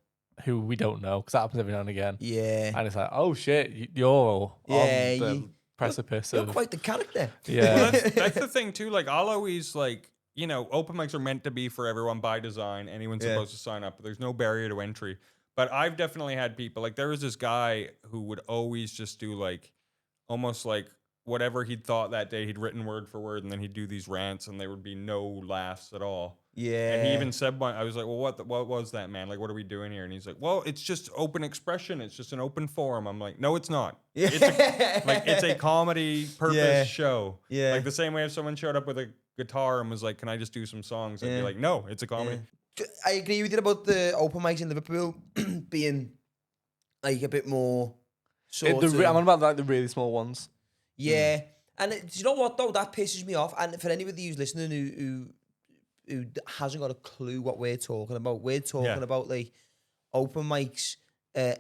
who we don't know, because that happens every now and again. Yeah. And it's like, oh shit, you're Yeah, on the you- precipice You're of quite the character. yeah. Well, that's the thing too. Like, I'll always like, you know, open mics are meant to be for everyone by design. Anyone's Yeah. supposed to sign up. There's no barrier to entry. But I've definitely had people like, there was this guy who would always just do like almost like whatever he'd thought that day, he'd written word for word, and then he'd do these rants, and there would be no laughs at all. Yeah. And he even said, I was like, well, what was that, man? Like, what are we doing here? And he's like, well, it's just open expression. It's just an open forum. I'm like, no, it's not. Yeah. It's a comedy purpose Yeah. show. Yeah. Like the same way if someone showed up with a guitar and was like, can I just do some songs? I'd be Yeah. like, no, it's a comedy. I agree with you about the open mics in Liverpool being like a bit more sort of. I'm on about like the really small ones. Yeah. And do you know what though? That pisses me off. And for anybody who's listening who hasn't got a clue what we're talking about, we're talking about like open mics,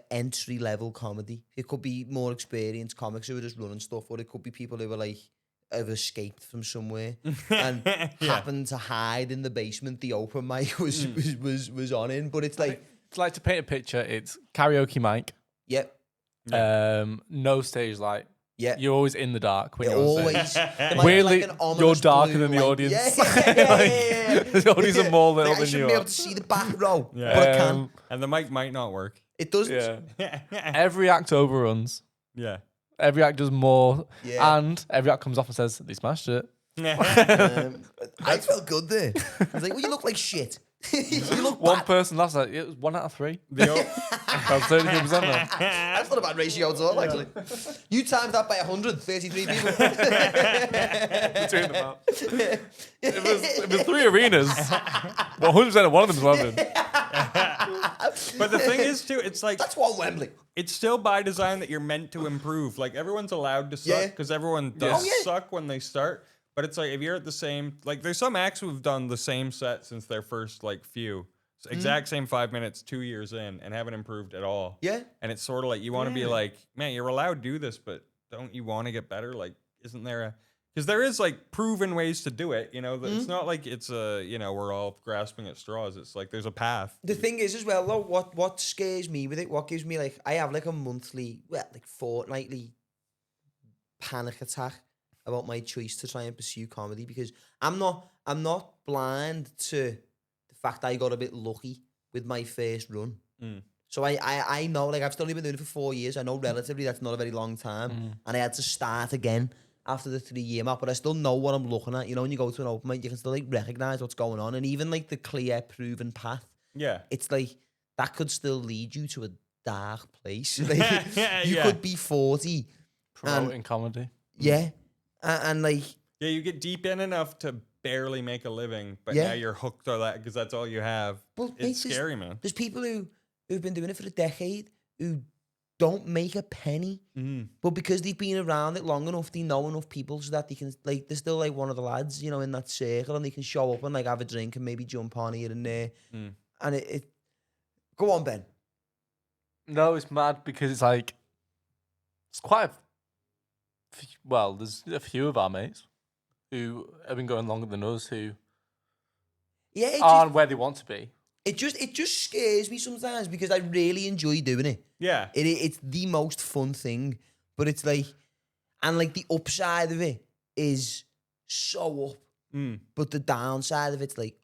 entry level comedy. It could be more experienced comics who are just running stuff, or it could be people who are like have escaped from somewhere and happened to hide in the basement the open mic was on in. But it's like, It's like, to paint a picture, it's karaoke mic, yep, no stage light. yeah. You're always in the dark when It you're on always stage. the mic's Weirdly, like an ominous you're darker blue than the light. audience. Yeah. The audience are more little I than shouldn't you be are. able to see the back row, Yeah. but I can. And the mic might not work. It doesn't. Yeah. Every act overruns. Yeah. Every act does more. Yeah. And every act comes off and says, they smashed it. I felt good there. I was like, well, you look like shit. You look One bad. person last night, it was 1 out of 3. The o- That's 33% there. That's not a bad ratio at all, actually. You timed that by 133 people. Between them out. It was 3 arenas. 100% of one of them was laughing. but the thing is, too, it's like, That's one Wembley. it's still by design that you're meant to improve. Like, everyone's allowed to suck Yeah. because everyone does Oh, yeah. suck when they start. But it's like, if you're at the same, like, there's some acts who've done the same set since their first, like, few. Exact same 5 minutes, 2 years in, and haven't improved at all. Yeah. And it's sort of like, you want to be like, man, you're allowed to do this, but don't you want to get better? Like, isn't there a, because there is like proven ways to do it, you know, it's not like it's a, you know, we're all grasping at straws. It's like, there's a path. The thing is as well, though, what scares me with it, what gives me like, I have like a monthly, like fortnightly panic attack about my choice to try and pursue comedy, because I'm not blind to the fact I got a bit lucky with my first run. So I know, like, I've still only been doing it for 4 years. I know relatively that's not a very long time. And I had to start again after the 3-year mark, but I still know what I'm looking at. You know, when you go to an open mic, you can still like recognize what's going on. And even like the clear, proven path, Yeah. it's like that could still lead you to a dark place. Like, you Yeah. could be 40. Promoting comedy. Yeah. And like, Yeah, you get deep in enough to barely make a living, but Yeah. now you're hooked on that because that's all you have. well, mate, It's scary, man. there's people who've been doing it for a decade who don't make a penny, but because they've been around it long enough, they know enough people so that they can, like, they're still like one of the lads, you know, in that circle, and they can show up and like have a drink and maybe jump on here and there. And it go on, Ben. No, it's mad because it's like, it's quite well, there's a few of our mates who have been going longer than us who Yeah, aren't where they want to be. it just scares me sometimes because I really enjoy doing it. Yeah. It's the most fun thing, but it's like, and like the upside of it is so up, but the downside of it's like,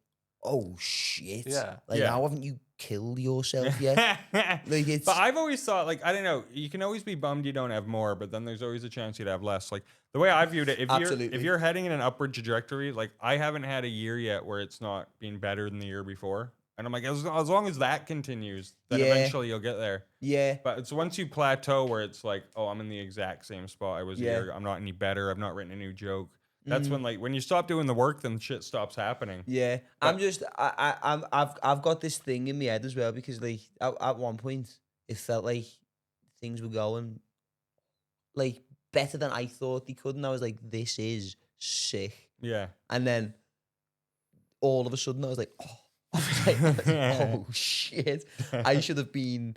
oh shit. Yeah. Like, Yeah. how haven't you killed yourself yet? Like, it's. But I've always thought, like, I don't know, you can always be bummed you don't have more, but then there's always a chance you'd have less. Like the way I viewed it, if Absolutely. you're heading in an upward trajectory, like I haven't had a year yet where it's not been better than the year before. And I'm like, as long as that continues, then Yeah. eventually you'll get there. Yeah. But it's once you plateau where it's like, oh, I'm in the exact same spot I was a Yeah. year ago. I'm not any better. I've not written a new joke. That's when, like, when you stop doing the work, then shit stops happening. Yeah, I've got this thing in my head as well because like at one point it felt like things were going like better than I thought they could, and I was like, "This is sick." Yeah. And then all of a sudden I was like, "Oh, I was like, oh shit! I should have been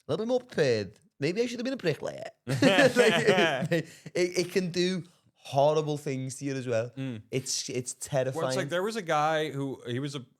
a little bit more prepared. Maybe I should have been a bricklayer." Like, it can do horrible things to you as well. It's terrifying. Well, it's like there was a guy who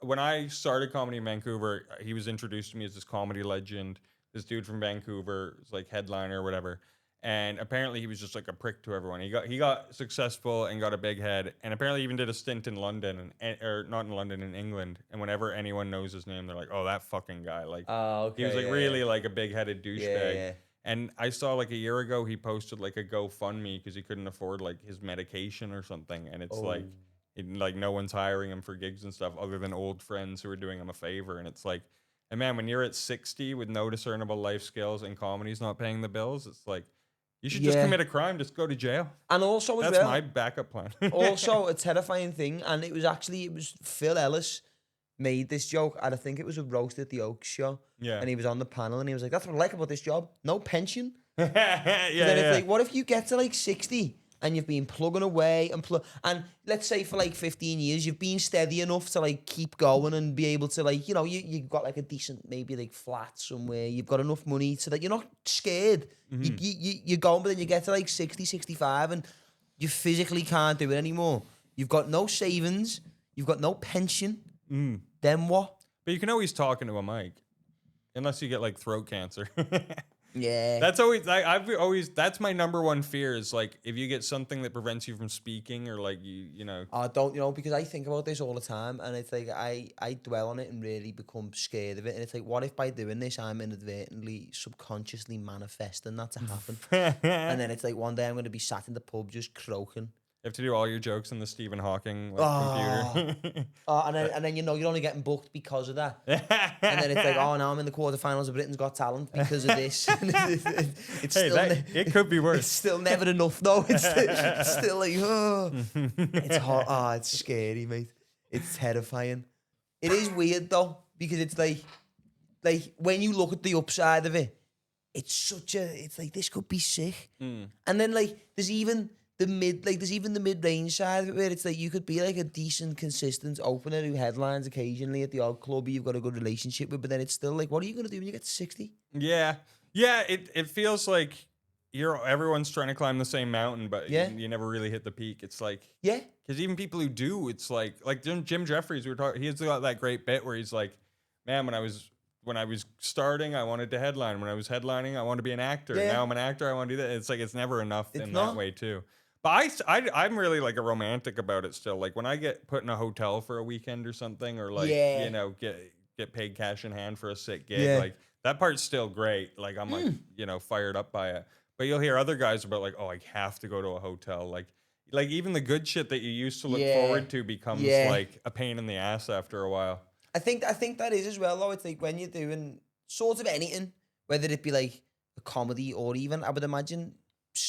when I started comedy in Vancouver, he was introduced to me as this comedy legend. This dude from Vancouver was like headliner or whatever, and apparently he was just like a prick to everyone. He got successful and got a big head, and apparently even did a stint in London or not in London, in England. And whenever anyone knows his name, they're like, "Oh, that fucking guy!" Like okay, he was like really like a big headed douchebag. Yeah. And I saw like a year ago he posted like a GoFundMe because he couldn't afford like his medication or something, and it's like no one's hiring him for gigs and stuff other than old friends who are doing him a favor. And it's like, and man, when you're at 60 with no discernible life skills and comedy's not paying the bills, it's like you should just commit a crime, just go to jail. And also as that's well, my backup plan. also a terrifying thing, and it was Phil Ellis made this joke, and I think it was a roast at the Oaks show. Yeah. And he was on the panel, and he was like, "That's what I like about this job. No pension." yeah, Then it's like, what if you get to like 60 and you've been plugging away and let's say for like 15 years you've been steady enough to like keep going and be able to like, you know, you've got like a decent maybe like flat somewhere, you've got enough money so that you're not scared. You're going, but then you get to like 60, 65 and you physically can't do it anymore. You've got no savings, you've got no pension. Then what? But you can always talk into a mic, unless you get like throat cancer. Yeah. That's always that's my number one fear is like if you get something that prevents you from speaking or like you know. I don't, because I think about this all the time, and it's like I dwell on it and really become scared of it. And it's like, what if by doing this I'm inadvertently, subconsciously manifesting that to happen? And then it's like one day I'm going to be sat in the pub just croaking. You have to do all your jokes in the Stephen Hawking computer. And then you're only getting booked because of that. And then it's like, oh, now I'm in the quarterfinals of Britain's Got Talent because of this. It's Hey, still it could be worse. It's still never enough though. It's still like, oh, it's hot. Oh, it's scary, mate. It's terrifying. It is weird though because it's like when you look at the upside of it, it's like this could be sick. And then like there's even the mid-range side of it where it's like you could be like a decent, consistent opener who headlines occasionally at the odd club you've got a good relationship with, but then it's still like, what are you going to do when you get to 60? Yeah. It feels like everyone's trying to climb the same mountain, but you never really hit the peak. It's like, yeah, because even people who do, it's like Jim Jeffries, he's got that great bit where he's like, man, when I was starting, I wanted to headline. When I was headlining, I wanted to be an actor. Yeah. Now I'm an actor, I want to do that. It's like, it's never enough It's in not. that way too. But I'm really like a romantic about it still. Like when I get put in a hotel for a weekend or something, or like, Yeah. you know, get paid cash in hand for a sick gig. Yeah. Like that part's still great. Like I'm like, you know, fired up by it. But you'll hear other guys about like, oh, I have to go to a hotel. Like even the good shit that you used to look forward to becomes like a pain in the ass after a while. I think that is as well though. It's like when you're doing sort of anything, whether it be like a comedy or even, I would imagine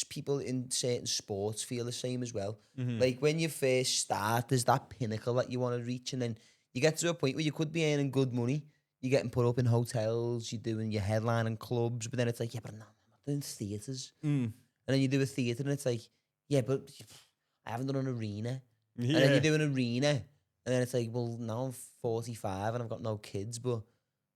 people in certain sports feel the same as well. Like when you first start, there's that pinnacle that you want to reach, and then you get to a point where you could be earning good money. You're getting put up in hotels, you're doing your headlining clubs, but then it's like, yeah, but no, I'm not doing theatres. And then you do a theatre and it's like, yeah, but I haven't done an arena. And then you do an arena, and then it's like, well, now I'm 45 and I've got no kids, but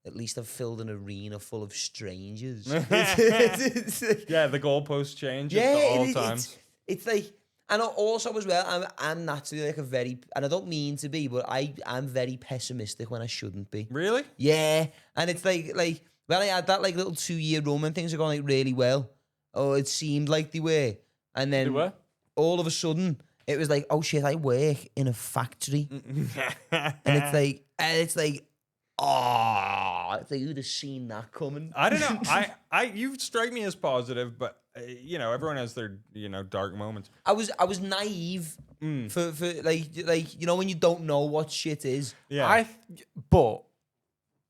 at least I've filled an arena full of strangers. Yeah, the goalposts change at all times. It's like, and also as well, I'm naturally like and I don't mean to be, but I'm very pessimistic when I shouldn't be. Really? Yeah, and it's like well, I had that like little 2-year run and things are going like really well. Oh, it seemed like they were, and then They were? all of a sudden it was like, oh shit, I work in a factory, and it's like And it's like, oh, it's like, who'd have seen that coming? I don't know. You strike me as positive, but everyone has their dark moments. I was naive for like when you don't know what shit is. Yeah. But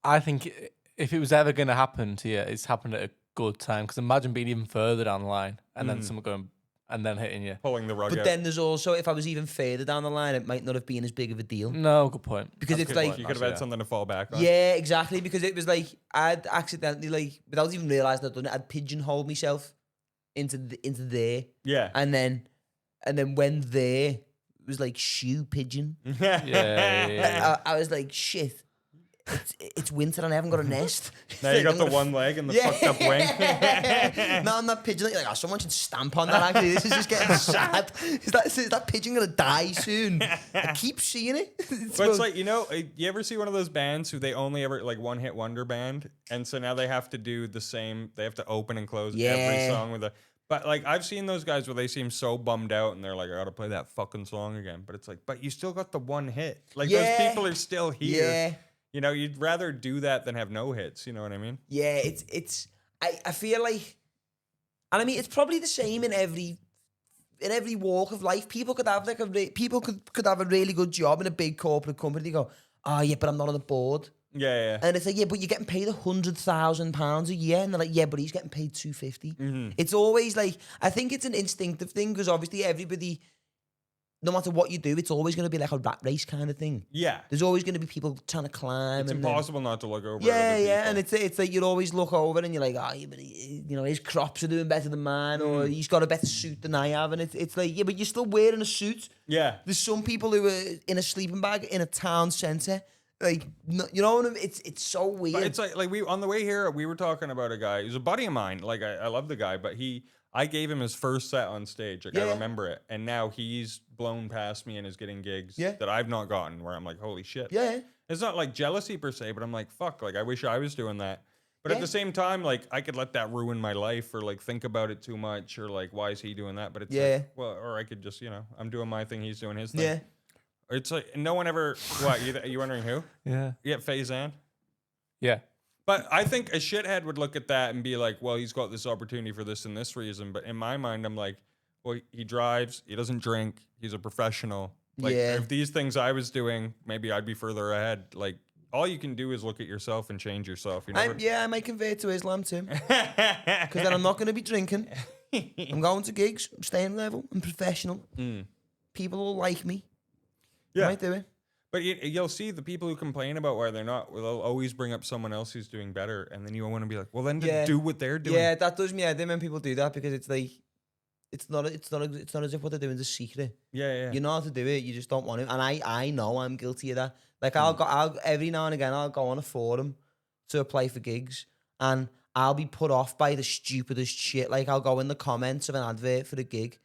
I think if it was ever going to happen to you, it's happened at a good time. Because imagine being even further down the line and then someone going and then hitting you. Pulling the rug But out. then there's also, if I was even further down the line, it might not have been as big of a deal. No, good point. Because That's it's a good like- point, you could have actually, had something to fall back on. Yeah, exactly. Because it was like I'd accidentally, like, without even realizing I'd done it, I'd pigeonholed myself into there, Yeah. and then when there was like shoe pigeon, Yeah. I was like, shit. It's winter and I haven't got a nest. Now you Like, got I'm the gonna one leg and the fucked up wing. No, I'm not pigeon. Like, oh, someone should stamp on that. Actually, this is just getting sad. Is that pigeon gonna die soon? I keep seeing it. But it's like, you ever see one of those bands who they only ever like one hit wonder band, and so now they have to do the same. They have to open and close every Yeah. song with a. But like I've seen those guys where they seem so bummed out and they're like, I gotta play that fucking song again. But it's like, but you still got the one hit. Like those people are still here. Yeah. You'd rather do that than have no hits. You know what I mean? Yeah, I feel like, and I mean, it's probably the same in every walk of life. People could have like could have a really good job in a big corporate company. They go, oh yeah, but I'm not on the board. Yeah. And it's like, yeah, but you're getting paid £100,000 a year, and they're like, yeah, but he's getting paid $250. It's always like, I think it's an instinctive thing because obviously everybody, no matter what you do, it's always going to be like a rat race kind of thing. Yeah. There's always going to be people trying to climb. It's and impossible not to look over. Yeah, at other yeah, people. and it's like you'd always look over and you're like, oh, yeah, but his crops are doing better than mine, or he's got a better suit than I have, and it's like, yeah, but you're still wearing a suit. Yeah. There's some people who are in a sleeping bag in a town centre, like, you know what I mean? It's so weird. But it's like we on the way here, we were talking about a guy who's a buddy of mine. Like I love the guy, but I gave him his first set on stage. Like I Yeah. remember it, and now he's blown past me and is getting gigs Yeah. that I've not gotten. Where I'm like, holy shit. Yeah. It's not like jealousy per se, but I'm like, fuck. Like I wish I was doing that. But at Yeah. the same time, like I could let that ruin my life, or like think about it too much, or like why is he doing that? But it's Yeah. like, well, or I could just I'm doing my thing, he's doing his thing. Yeah. It's like no one ever. What you wondering who? Yeah. Yeah, Faizan. Yeah. But I think a shithead would look at that and be like, well, he's got this opportunity for this and this reason. But in my mind, I'm like, well, he drives, he doesn't drink, he's a professional. Like, Yeah. if these things I was doing, maybe I'd be further ahead. Like, all you can do is look at yourself and change yourself. You know? I might convert to Islam too. Because then I'm not going to be drinking. I'm going to gigs, I'm staying level, I'm professional. People will like me. I Yeah. might do it. But you'll see the people who complain about why they're not, well, they'll always bring up someone else who's doing better. And then you want to be like, well, then Yeah. do what they're doing. Yeah, that does me head in when people do that, because it's like, it's not as if what they're doing is a secret. Yeah. You know how to do it, you just don't want to. And I know I'm guilty of that. Like I'll every now and again I'll go on a forum to apply for gigs, and I'll be put off by the stupidest shit. Like I'll go in the comments of an advert for a gig,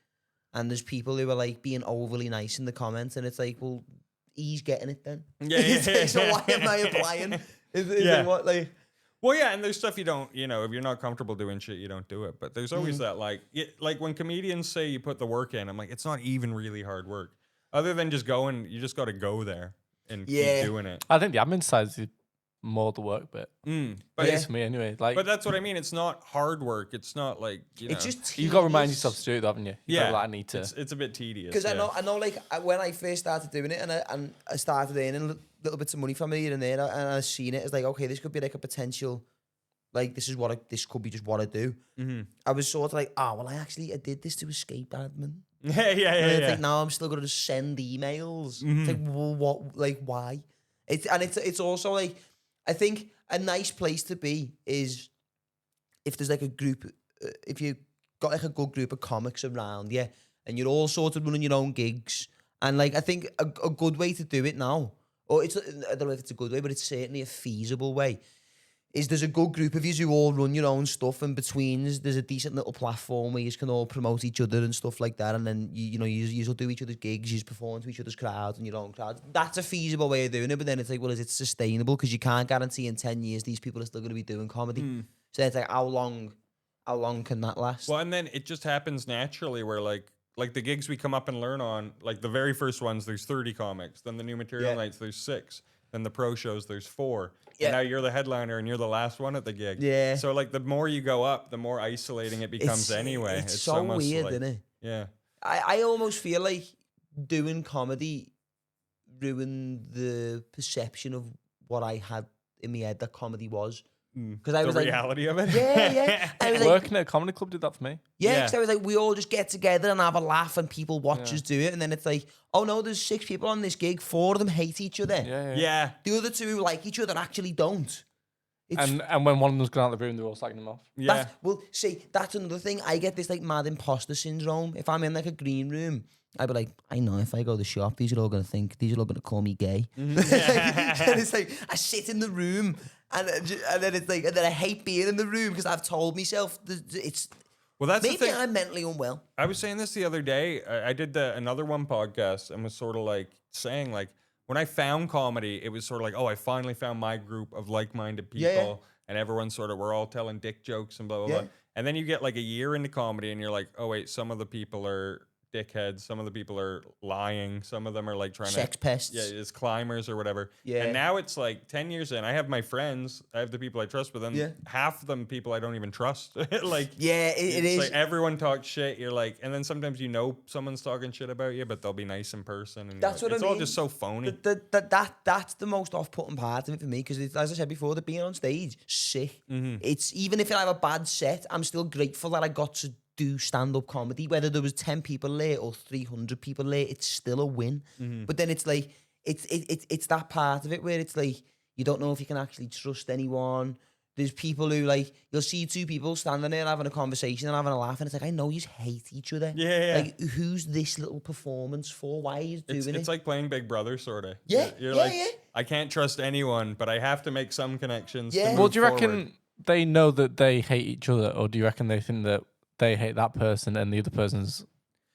and there's people who are like being overly nice in the comments, and it's like, well, he's getting it then. Yeah. So why am I applying? Is Yeah. it what, like? Well, yeah, and there's stuff you don't, if you're not comfortable doing shit, you don't do it. But there's always that, like when comedians say you put the work in, I'm like, it's not even really hard work. Other than just going, you just got to go there and Yeah. keep doing it. I think the admin side is more the work bit. But It is for me anyway. Like, but that's what I mean. It's not hard work. It's not like, It's just you got to remind tedious. yourself to do it, haven't you? You yeah, gotta, like, I need to. It's a bit tedious. Because yeah. I know, like when I first started doing it, and I started earning little bits of money from it here and there, and I seen it as like, okay, this could be like a potential, like this could be just what I do. I was sort of like, well, I did this to escape admin. Yeah. And it's like, now I'm still going to send emails. It's like, well, what? Like, why? It's also like, I think a nice place to be is if there's like a group, if you got like a good group of comics around, yeah, and you're all sort of running your own gigs, and like I think a good way to do it now, or I don't know if it's a good way, but it's certainly a feasible way, is there's a good group of you who all run your own stuff, and between there's a decent little platform where you can all promote each other and stuff like that, and then you'll do each other's gigs, you perform to each other's crowds and your own crowds. That's a feasible way of doing it, but then it's like, well, is it sustainable? Because you can't guarantee in 10 years these people are still going to be doing comedy. So it's like, how long can that last? Well, and then it just happens naturally where like the gigs we come up and learn on, like the very first ones, there's 30 comics. Then the new material Yeah. nights, there's 6. then the pro shows there's 4. Yeah. And now you're the headliner and you're the last one at the gig. Yeah. So like the more you go up, the more isolating it becomes anyway. It's so weird, like, isn't it? Yeah. I almost feel like doing comedy ruined the perception of what I had in my head that comedy was. Because I was the like, reality of it. yeah. I was like, Working at a comedy club did that for me. yeah, Yeah. because I was like, we all just get together and have a laugh and people watch us do it. And then it's like, oh no, there's 6 people on this gig. 4 of them hate each other. Yeah. The other 2 who like each other actually don't. It's And when one of them's gone out the room, they're all slagging him off. Yeah. well, see, that's another thing. I get this like mad imposter syndrome. If I'm in like a green room, I'd be like, I know if I go to the shop, these are all going to call me gay. And it's like, I sit in the room and then it's like, and then I hate being in the room because I've told myself it's, Well, that's the maybe thing. I'm mentally unwell. I was saying this the other day. I did another one podcast and was sort of like saying like when I found comedy, it was sort of like, oh, I finally found my group of like-minded people, Yeah. and everyone sort of we're all telling dick jokes and blah blah Yeah. blah. And then you get like a year into comedy, and you're like, oh wait, some of the people are dickheads, some of the people are lying, some of them are like trying Sex to pests. yeah, it's climbers or whatever. Yeah. And now it's like 10 years in, I have my friends, I have the people I trust, but then Yeah. half of them people I don't even trust. Like Yeah, it it's is. like everyone talks shit. You're like, and then sometimes you know someone's talking shit about you, but they'll be nice in person. And That's you're like, what I it's all mean. just so phony. That's the most off-putting part of it for me because, as I said before, the being on stage, sick. It's even if I have a bad set, I'm still grateful that I got to do stand-up comedy. Whether there was 10 people there or 300 people there, it's still a win. But then it's like it's that part of it where it's like you don't know if you can actually trust anyone. There's people who like you'll see 2 people standing there having a conversation and having a laugh, and it's like I know you hate each other. Yeah. Like who's this little performance for? Why are you doing it? It's like playing Big Brother, sort of. Yeah, You're yeah, like, yeah. I can't trust anyone, but I have to make some connections. Yeah. To Well, move Well, do you forward. reckon they know that they hate each other, or do you reckon they think that they hate that person and the other person's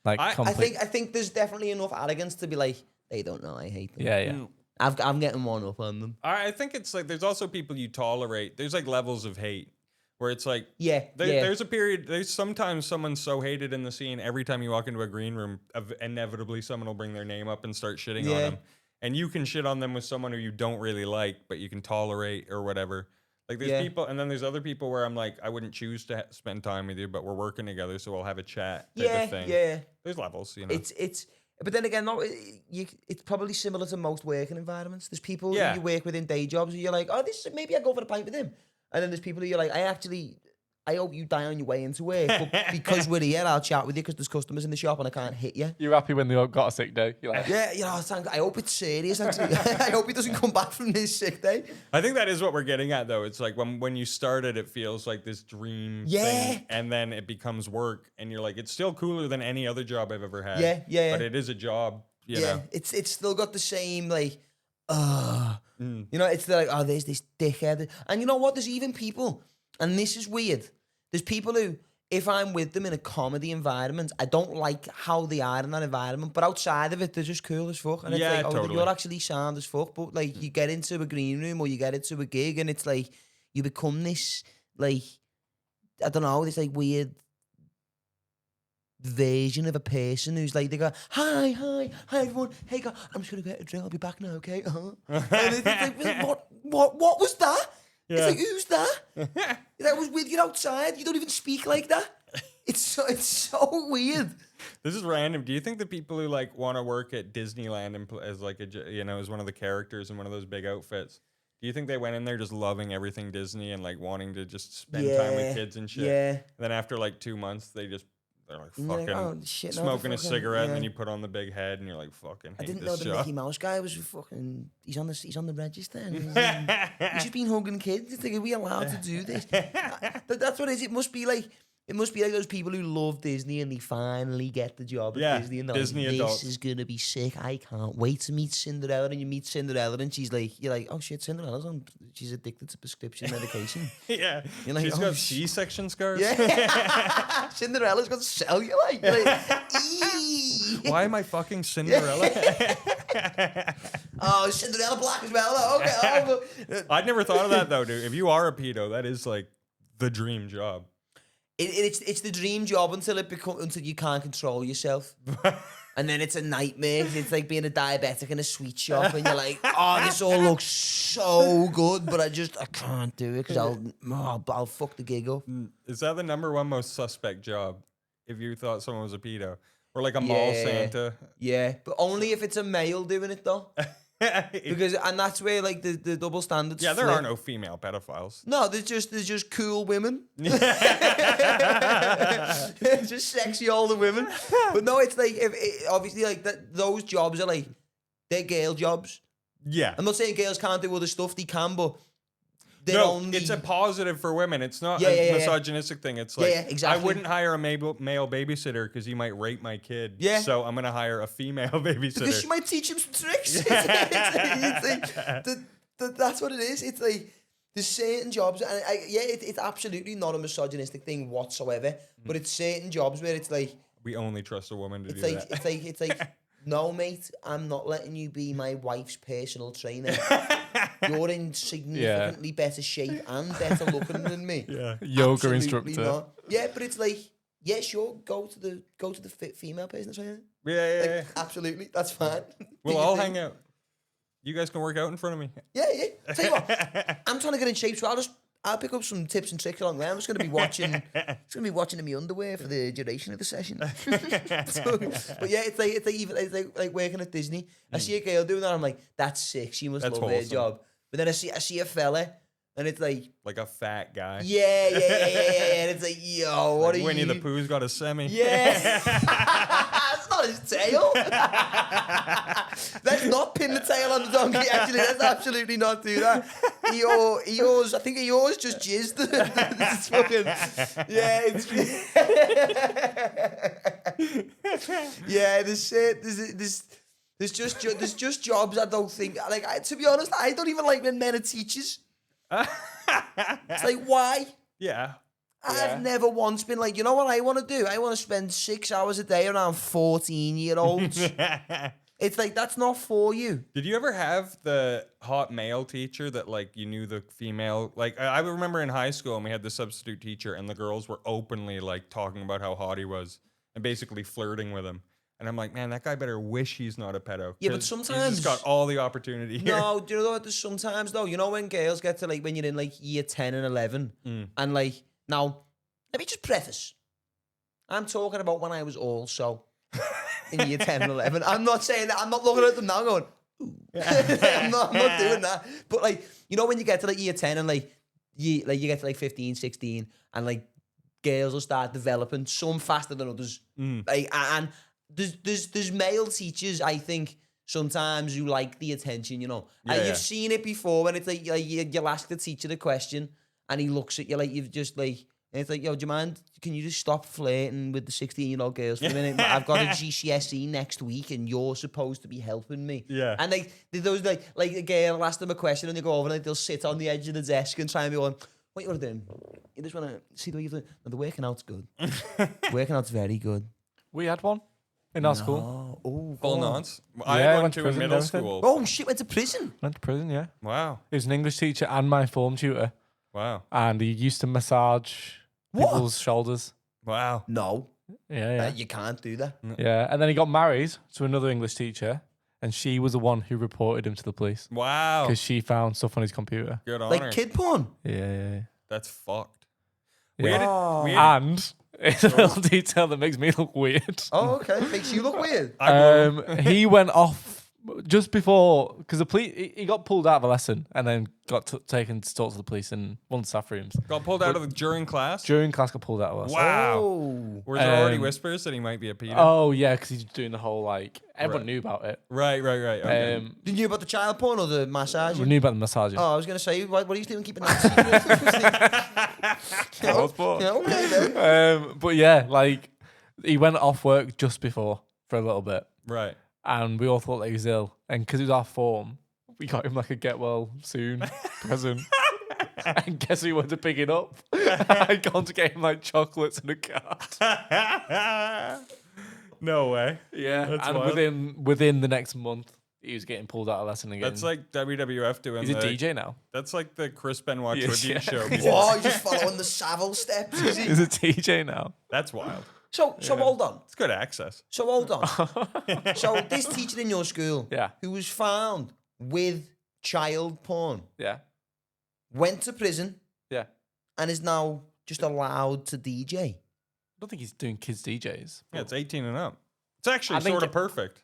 like I complete? I think there's definitely enough arrogance to be like, they don't know I hate them. Yeah. I'm getting one up on them. I think it's like there's also people you tolerate. There's like levels of hate where it's like Yeah, there's a period. There's sometimes someone's so hated in the scene. Every time you walk into a green room, inevitably someone will bring their name up and start shitting on Yeah. them. And you can shit on them with someone who you don't really like, but you can tolerate or whatever. Like there's Yeah. people, and then there's other people where I'm like, I wouldn't choose to spend time with you, but we're working together, so we'll have a chat. Type Yeah, of thing. yeah. There's levels, you know. It's but then again, no, it's probably similar to most working environments. There's people Yeah. who you work with in day jobs who you're like, oh, this maybe I go for a pint with him, and then there's people who you're like, I hope you die on your way into work, but because we're here, I'll chat with you because there's customers in the shop and I can't hit you. You're happy when they all got a sick day. You're like, Yeah, you know, I hope it's serious. Actually, I hope he doesn't come back from this sick day. I think that is what we're getting at, though. It's like when you started, it feels like this dream Yeah. thing, and then it becomes work, and you're like, it's still cooler than any other job I've ever had. Yeah. But it is a job, you Yeah, know. it's still got the same like, you know, it's like, oh, there's this dickhead, and you know what? There's even people, and this is weird. There's people who, if I'm with them in a comedy environment, I don't like how they are in that environment, but outside of it, they're just cool as fuck, and it's Yeah, like, oh, totally. you're actually sound as fuck, but like you get into a green room or you get into a gig, and it's like you become this like, I don't know, this like weird version of a person who's like, they go, hi everyone, hey guys, I'm just gonna get a drink, I'll be back now, okay? And it's like, what was that? Yeah. It's like, who's that? That was with you outside. You don't even speak like that. It's so weird. This is random. Do you think the people who like want to work at Disneyland and as like as one of the characters in one of those big outfits? Do you think they went in there just loving everything Disney and like wanting to just spend time with kids and shit? Yeah. And then after like 2 months, they're like And you're fucking like, oh, shit, no, smoking a fucking- cigarette, and yeah. then you put on the big head, and you're like, fucking I hate didn't know this the job. Mickey Mouse guy was fucking. He's on the register. And he's just been hugging kids. It's like, are we allowed to do this? That's what it is. It must be like those people who love Disney and they finally get the job at Yeah, Disney and they're Disney like, this adults. is gonna be sick. I can't wait to meet Cinderella. And you meet Cinderella and you're like, oh shit, Cinderella's she's addicted to prescription medication. Yeah, You're like, she's oh, got shit. C-section scars. Yeah, Cinderella's got cellulite. You're like, "Eee." Why am I fucking Cinderella? Oh, Cinderella black as well. Oh, okay. I'd never thought of that though, dude. If you are a pedo, that is like the dream job. It's the dream job until you can't control yourself, And then it's a nightmare. 'Cause it's like being a diabetic in a sweet shop, and you're like, oh, this all looks so good, but I can't do it because I'll fuck the gig up. Is that the number one most suspect job? If you thought someone was a pedo, or like a mall Santa? Yeah, but only if it's a male doing it though. And that's where like the double standards. Yeah, there flip. are no female pedophiles. No, there's just cool women. Just sexy older women. But no, it's like obviously like those jobs are like they're girl jobs. Yeah. I'm not saying girls can't do other stuff, they can, but they're only... it's a positive for women. It's not Yeah, a yeah, misogynistic thing. It's like, exactly. I wouldn't hire a male babysitter because he might rape my kid. Yeah. So I'm going to hire a female babysitter. Because she might teach him some tricks. That's what it is. It's like, there's certain jobs, and it's absolutely not a misogynistic thing whatsoever, but it's certain jobs where it's like... We only trust a woman to do that. It's like, no, mate, I'm not letting you be my wife's personal trainer. You're in significantly better shape and better looking than me. Yeah, yoga Absolutely instructor. Not. Yeah, but it's like, yeah, sure, go to the fit female personal trainer. Yeah. Absolutely, that's fine. We'll all hang out. You guys can work out in front of me. Yeah. Tell you what, I'm trying to get in shape, so I'll pick up some tips and tricks along the way. I'm just going to be watching. In my underwear for the duration of the session. But yeah, it's like working at Disney. I see a girl doing that. I'm like, that's sick. She must love her job. But then I see a fella, and it's like a fat guy. Yeah. And it's like, yo, what are you? Winnie the Pooh's got a semi. Yeah. That's not his tail. Let's not pin the tail on the donkey, actually. Let's absolutely not do that. Eeyore's just jizzed. It's fucking, yeah, yeah, there's just jobs I don't think, like, to be honest, I don't even like when men are teachers. It's like, why? Yeah. I've never once been like, you know what I want to do? I want to spend 6 hours a day around 14-year-olds. It's like, that's not for you. Did you ever have the hot male teacher that, like, you knew the female? Like, I remember in high school, and we had the substitute teacher, and the girls were openly, like, talking about how hot he was and basically flirting with him. And I'm like, man, that guy better wish he's not a pedo. Yeah, but sometimes... he's just got all the opportunity here. No, do you know what? There's sometimes, though, you know when girls get to, like, when you're in, like, year 10 and 11, and, like, now, let me just preface. I'm talking about when I was also in year 10 and 11. I'm not saying that. I'm not looking at them now going, ooh. I'm not doing that. But, like, you know when you get to, like, year 10 and, like, you get to, like, 15, 16, and, like, girls will start developing, some faster than others. Like, and... There's male teachers, I think, sometimes who like the attention, you know. You've seen it before when it's like you'll ask the teacher the question and he looks at you like you've just like, and it's like, yo, do you mind, can you just stop flirting with the 16-year-old girls for a minute? I've got a GCSE next week and you're supposed to be helping me. Yeah. And like, those like a girl will ask them a question and they go over and like, they'll sit on the edge of the desk and try and be on, what you want to do? You just want to see the way you're doing. No, the working out's good. Working out's very good. We had one. In our school. Oh, full nonce. I had one went to too in prison middle and everything. school. Oh shit, went to prison. Went to prison, yeah. Wow. He was an English teacher and my form tutor. Wow. And he used to massage people's shoulders. Wow. No. Yeah. You can't do that. Yeah. And then he got married to another English teacher, and she was the one who reported him to the police. Wow. Because she found stuff on his computer. Good on her. Like kid porn. Yeah. That's fucked. Yeah. And it's a little detail that makes me look weird. Oh, okay. Makes you look weird. He went off just before, because the police, he got pulled out of a lesson and then got taken to talk to the police in one of the staff rooms. Got pulled out of during class? During class, got pulled out of a lesson. Wow. Oh. Were there already whispers that he might be a pedo? Oh, yeah, because he's doing the whole, like, everyone knew about it. Right. Okay. Did you know about the child porn or the massage? We knew about the massaging. Oh, I was going to say, what are you doing keeping that secret? But yeah, like, he went off work just before for a little bit. Right. And we all thought that he was ill. And because it was our form, we got him like a get well soon present. And guess who went to pick it up? I'd gone to get him like chocolates and a card. No way. Yeah. That's and wild. within the next month, he was getting pulled out of lesson again. That's like WWF doing. He's a DJ now. That's like the Chris Benoit tribute show. Whoa, he's just following the Savile steps. He's a DJ now. That's wild. So hold on. It's good access. So hold on. So this teacher in your school, Yeah. who was found with child porn, Yeah. went to prison Yeah. and is now just allowed to DJ. I don't think he's doing kids DJs. Yeah, it's 18 and up. It's actually I think sort of perfect.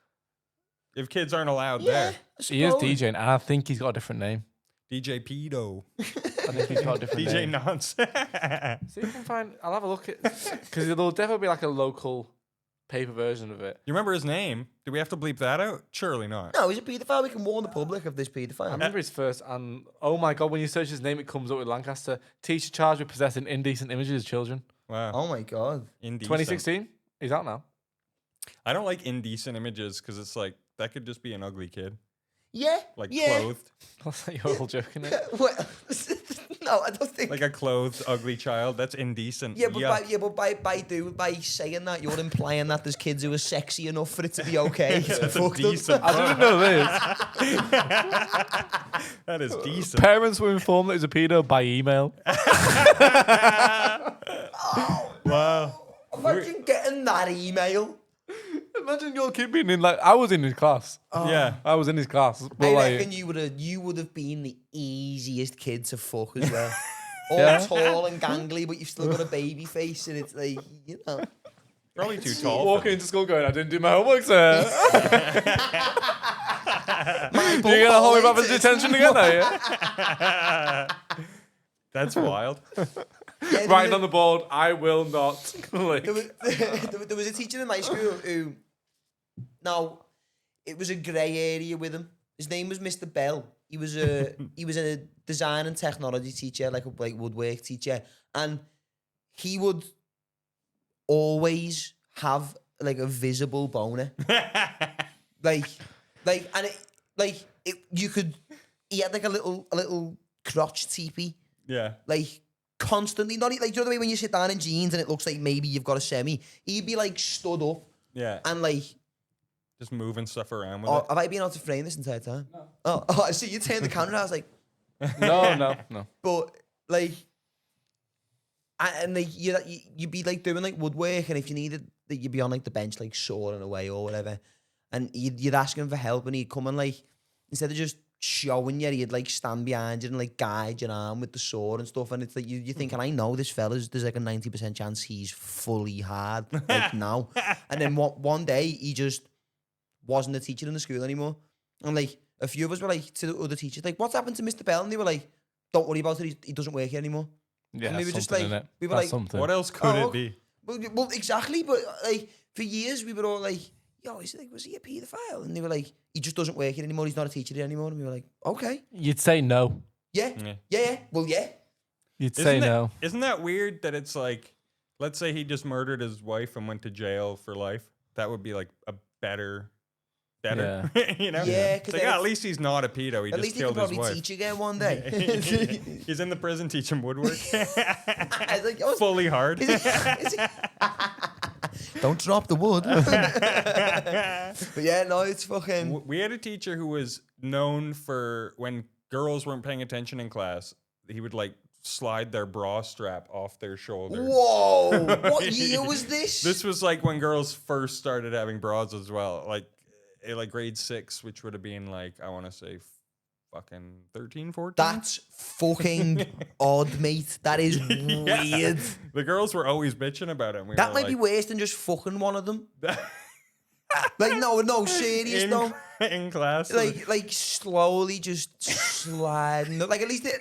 If kids aren't allowed Yeah, there. I He is suppose. DJing, and I think he's got a different name. DJ Pedo. I think he's got a different DJ name. Nonce. See if I can find. I'll have a look at because there'll definitely be like a local paper version of it. You remember his name? Do we have to bleep that out? Surely not. No, he's a paedophile. We can warn the public of this I paedophile. remember his first, and oh my god, when you search his name, it comes up with Lancaster. Teacher charged with possessing indecent images of children. Wow. Oh my god. Indecent. 2016. He's out now. I don't like indecent images because it's like, that could just be an ugly kid. Yeah. Like yeah. clothed. That's like your whole joking it. Well, no, I don't think. Like a clothed, ugly child. That's indecent. Yeah, but Yuck. by saying that, you're implying that there's kids who are sexy enough for it to be okay. to That's a fuck them. decent. I didn't know this. That is decent. Parents were informed that he was a pedo by email. Wow. Imagine getting that email. Imagine your kid being in like I was in his class. Yeah. I was in his class. But I like, reckon you would have been the easiest kid to fuck as well. All Yeah. tall and gangly, but you've still got a baby face, and it's like, you know. Probably too tall. for walking me. into school going, I didn't do my homework, sir. My You're gonna hold me back for ball detention again, are you? That's wild. Yeah, Writing on the board, I will not. Like, there was a teacher in my school who, now, it was a grey area with him. His name was Mr. Bell. He was a design and technology teacher, like woodwork teacher, and he would always have like a visible boner, and he had like a little crotch teepee, Yeah. like constantly, not like, you know the way when you sit down in jeans and it looks like maybe you've got a semi, he'd be like stood up Yeah. and like, Just moving stuff around with oh, it. have I been out to frame this entire time? No. Oh, I see you turned the camera. I was like, no. but like, and like you'd be like doing like woodwork, and if you needed, that you'd be on like the bench like sawing away or whatever, and you'd ask him for help, and he'd come and like, instead of just showing you, he'd like stand behind you and like guide your arm with the saw and stuff, and it's like you thinking, I know this fella's, there's like a 90% chance he's fully hard like now, and then one day he just wasn't a teacher in the school anymore, and like a few of us were like to the other teachers, like, what's happened to Mr. Bell? And they were like, don't worry about it, he doesn't work here anymore. Yeah, And we were just something, like, innit? we were That's like, something. What else could Oh, it be? well, exactly, but like for years we were all like, yo, was he a paedophile? And they were like, he just doesn't work here anymore, he's not a teacher here anymore. And we were like, okay, You'd say no. yeah, Yeah. well, yeah. You'd say no. Isn't that weird that it's like, let's say he just murdered his wife and went to jail for life? That would be like a better. You know? Yeah, It's 'cause like, then at least he's not a pedo. He At just least he could killed his probably wife. teach again one day. He's in the prison teaching woodwork. I was like, oh, Fully hard. is he- don't drop the wood. But yeah, no, it's fucking. We had a teacher who was known for when girls weren't paying attention in class, he would like slide their bra strap off their shoulder. Whoa, what year was this? This was like when girls first started having bras as well, like grade 6, which would have been like, I want to say fucking 13, 14. That's fucking odd, mate. That is weird. The girls were always bitching about it. And we That were might be like, worse than just fucking one of them. Like, no, serious though. in class. Like slowly just sliding. Like at least like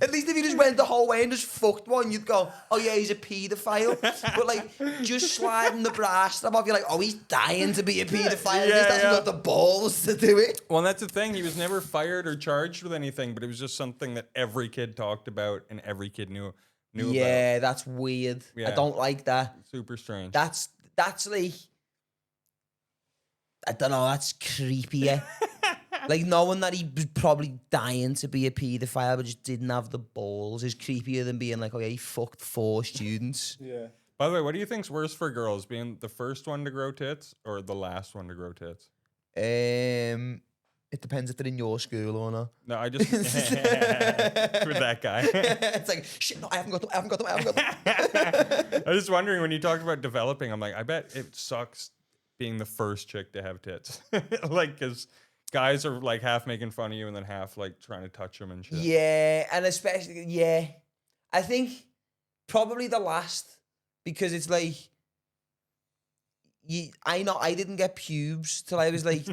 at least if you just went the whole way and just fucked one, you'd go, oh yeah, he's a paedophile. But like just sliding the bra strap off, you're like, oh, he's dying to be a paedophile. He just hasn't got the balls to do it. Well, that's the thing. He was never fired or charged with anything, but it was just something that every kid talked about and every kid knew about. Yeah, that's weird. Yeah. I don't like that. Super strange. That's like, I don't know, that's creepier. Like knowing that he was probably dying to be a paedophile but just didn't have the balls is creepier than being like, oh yeah, he fucked 4 students. Yeah. By the way, what do you think's worse for girls, being the first one to grow tits or the last one to grow tits? It depends if they're in your school or not. No, I just with that guy. It's like, shit, no, I haven't got them. I was just wondering when you talked about developing, I'm like, I bet it sucks being the first chick to have tits. Like, because guys are like half making fun of you and then half like trying to touch them and shit. Yeah, and especially, I think probably the last, because it's like, I didn't get pubes till I was like,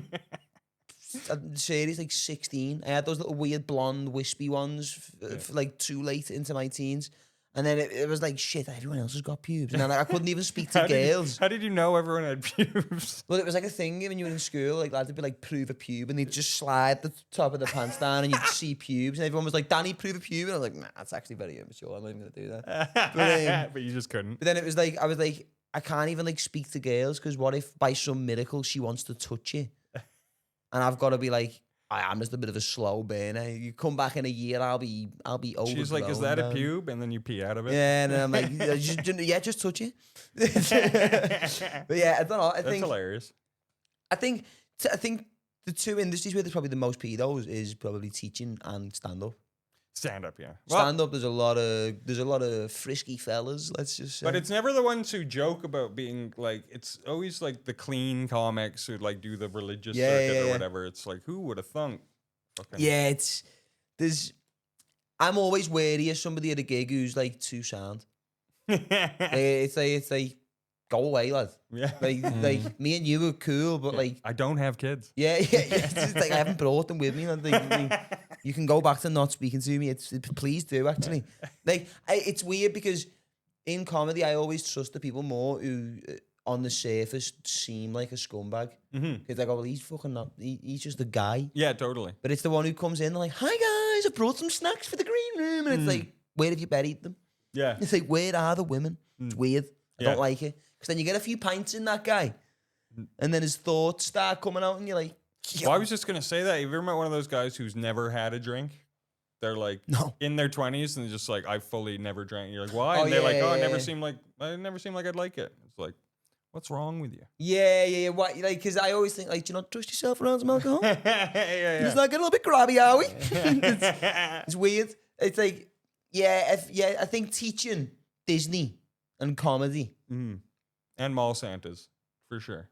serious, like 16. I had those little weird blonde wispy ones for like too late into my teens. And then it was like, shit, everyone else has got pubes. And then I couldn't even speak to girls. How did you know everyone had pubes? Well, it was like a thing when you were in school, like lads would be like, prove a pube, and they'd just slide the top of the pants down and you'd see pubes. And everyone was like, Danny, prove a pube. And I was like, nah, that's actually very immature. I'm not even going to do that. But you just couldn't. But then it was like, I was like, I can't even like speak to girls because what if by some miracle she wants to touch you? And I've got to be like, I'm just a bit of a slow burner. You come back in a year, I'll be over. She's like, is that a pube? And then you pee out of it. Yeah, and I'm like, just touch it. But yeah, I don't know. That's hilarious. I think the two industries where there's probably the most pedos is probably teaching and stand up. Stand up, yeah. Stand up, there's a lot of frisky fellas. Let's just say. But it's never the ones who joke about being like. It's always like the clean comics who like do the religious circuit or whatever. It's like, who would have thunk? Yeah, I'm always wary of somebody at a gig who's like too sound. It's like go away, lad. Yeah. Like me and you are cool, but like I don't have kids. Yeah. It's just like I haven't brought them with me. Like, you can go back to not speaking to me. Please do, actually. Like it's weird because in comedy I always trust the people more who on the surface seem like a scumbag. Because I go, well, he's fucking not. He's just a guy. Yeah, totally. But it's the one who comes in and like, hi guys, I brought some snacks for the green room, and it's like, where have you buried them? Yeah. It's like, where are the women? It's weird. I don't like it. Because then you get a few pints in that guy, and then his thoughts start coming out, and you're like, well, I was just going to say that. Have you ever met one of those guys who's never had a drink? They're like in their 20s and they're just like, I fully never drank. You're like, why? And they're like, it never seemed like I'd like it. It's like, what's wrong with you? Yeah. What? Like, because I always think, like, do you not trust yourself around some alcohol? yeah. It's like a little bit grabby, are we? It's weird. It's like, I think teaching Disney and comedy. And mall Santas, for sure.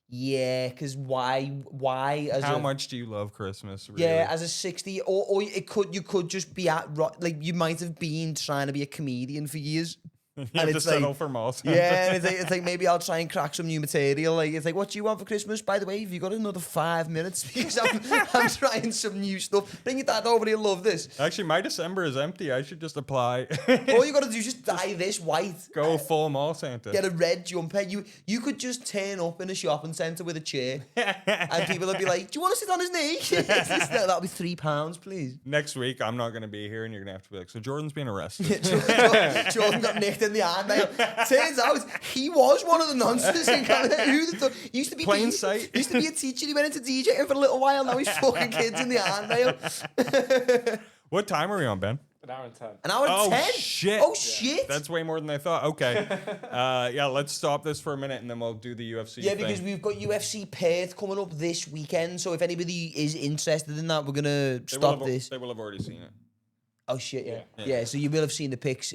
Yeah, because why? How much do you love Christmas? Really? Yeah, as a 60, or you could just be like you might have been trying to be a comedian for years. You have to settle for mall Santas. Yeah, and it's like maybe I'll try and crack some new material. Like it's like, what do you want for Christmas? By the way, have you got another 5 minutes? Because I'm trying some new stuff. Bring your dad over, he'll love this. Actually, my December is empty. I should just apply. All you got to do is just dye this white. Go full mall Santa. Get a red jumper. You could just turn up in a shopping centre with a chair, and people would be like, "Do you want to sit on his knee?" That'll be £3, please. Next week, I'm not going to be here, and you're going to have to be like, "So Jordan's been arrested." Jordan got nicked in the hand. Turns out he was one of the nonsense. He used to be plain sight. He used to be a teacher. He went into DJing for a little while. Now he's fucking kids in the hand. What time are we on, Ben? An hour and 10. An hour and 10? Shit. Oh, shit. That's way more than I thought. Okay. Let's stop this for a minute and then we'll do the UFC Yeah, thing. because we've got UFC Perth coming up this weekend. So if anybody is interested in that, we're going to stop this. They will have already seen it. Oh, shit, yeah. So you will have seen the pics.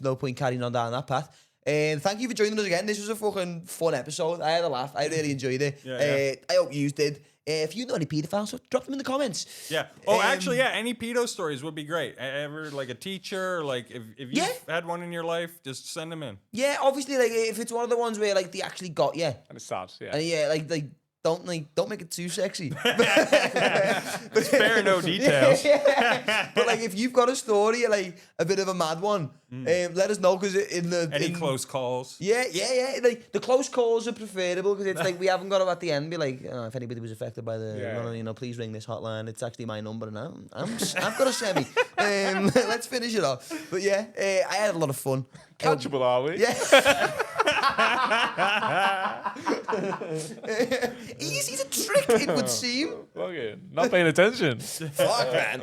No point carrying on down that path. Thank you for joining us again. This was a fucking fun episode. I had a laugh. I really enjoyed it. I hope you did. If you know any pedophiles, so drop them in the comments. Yeah. Oh, actually, any pedo stories would be great. Ever like a teacher, or like if you've had one in your life, just send them in. Yeah, obviously, like if it's one of the ones where like they actually got you. And it's sad, yeah. And don't make it too sexy. Spare no details. But like if you've got a story, like a bit of a mad one, let us know because any close calls. Yeah. Like the close calls are preferable because it's like we haven't got to at the end be like, if anybody was affected by the, please ring this hotline. It's actually my number and I've got a Chevy. Let's finish it off. But yeah, I had a lot of fun. Catchable, are we? Yeah. Easy to trick, it would seem. Fucking not paying attention. Fuck, man.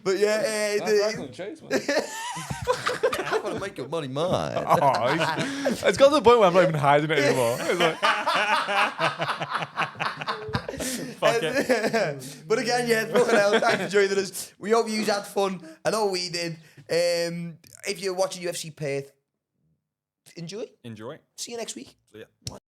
But yeah, I want to make your money mine. It's got to the point where I'm not even hiding it anymore. It's like, Fuck it. But again, yeah, fucking hell, thanks for joining us. We hope you had fun. I know we did. If you're watching UFC Perth, enjoy. Enjoy. See you next week. See ya.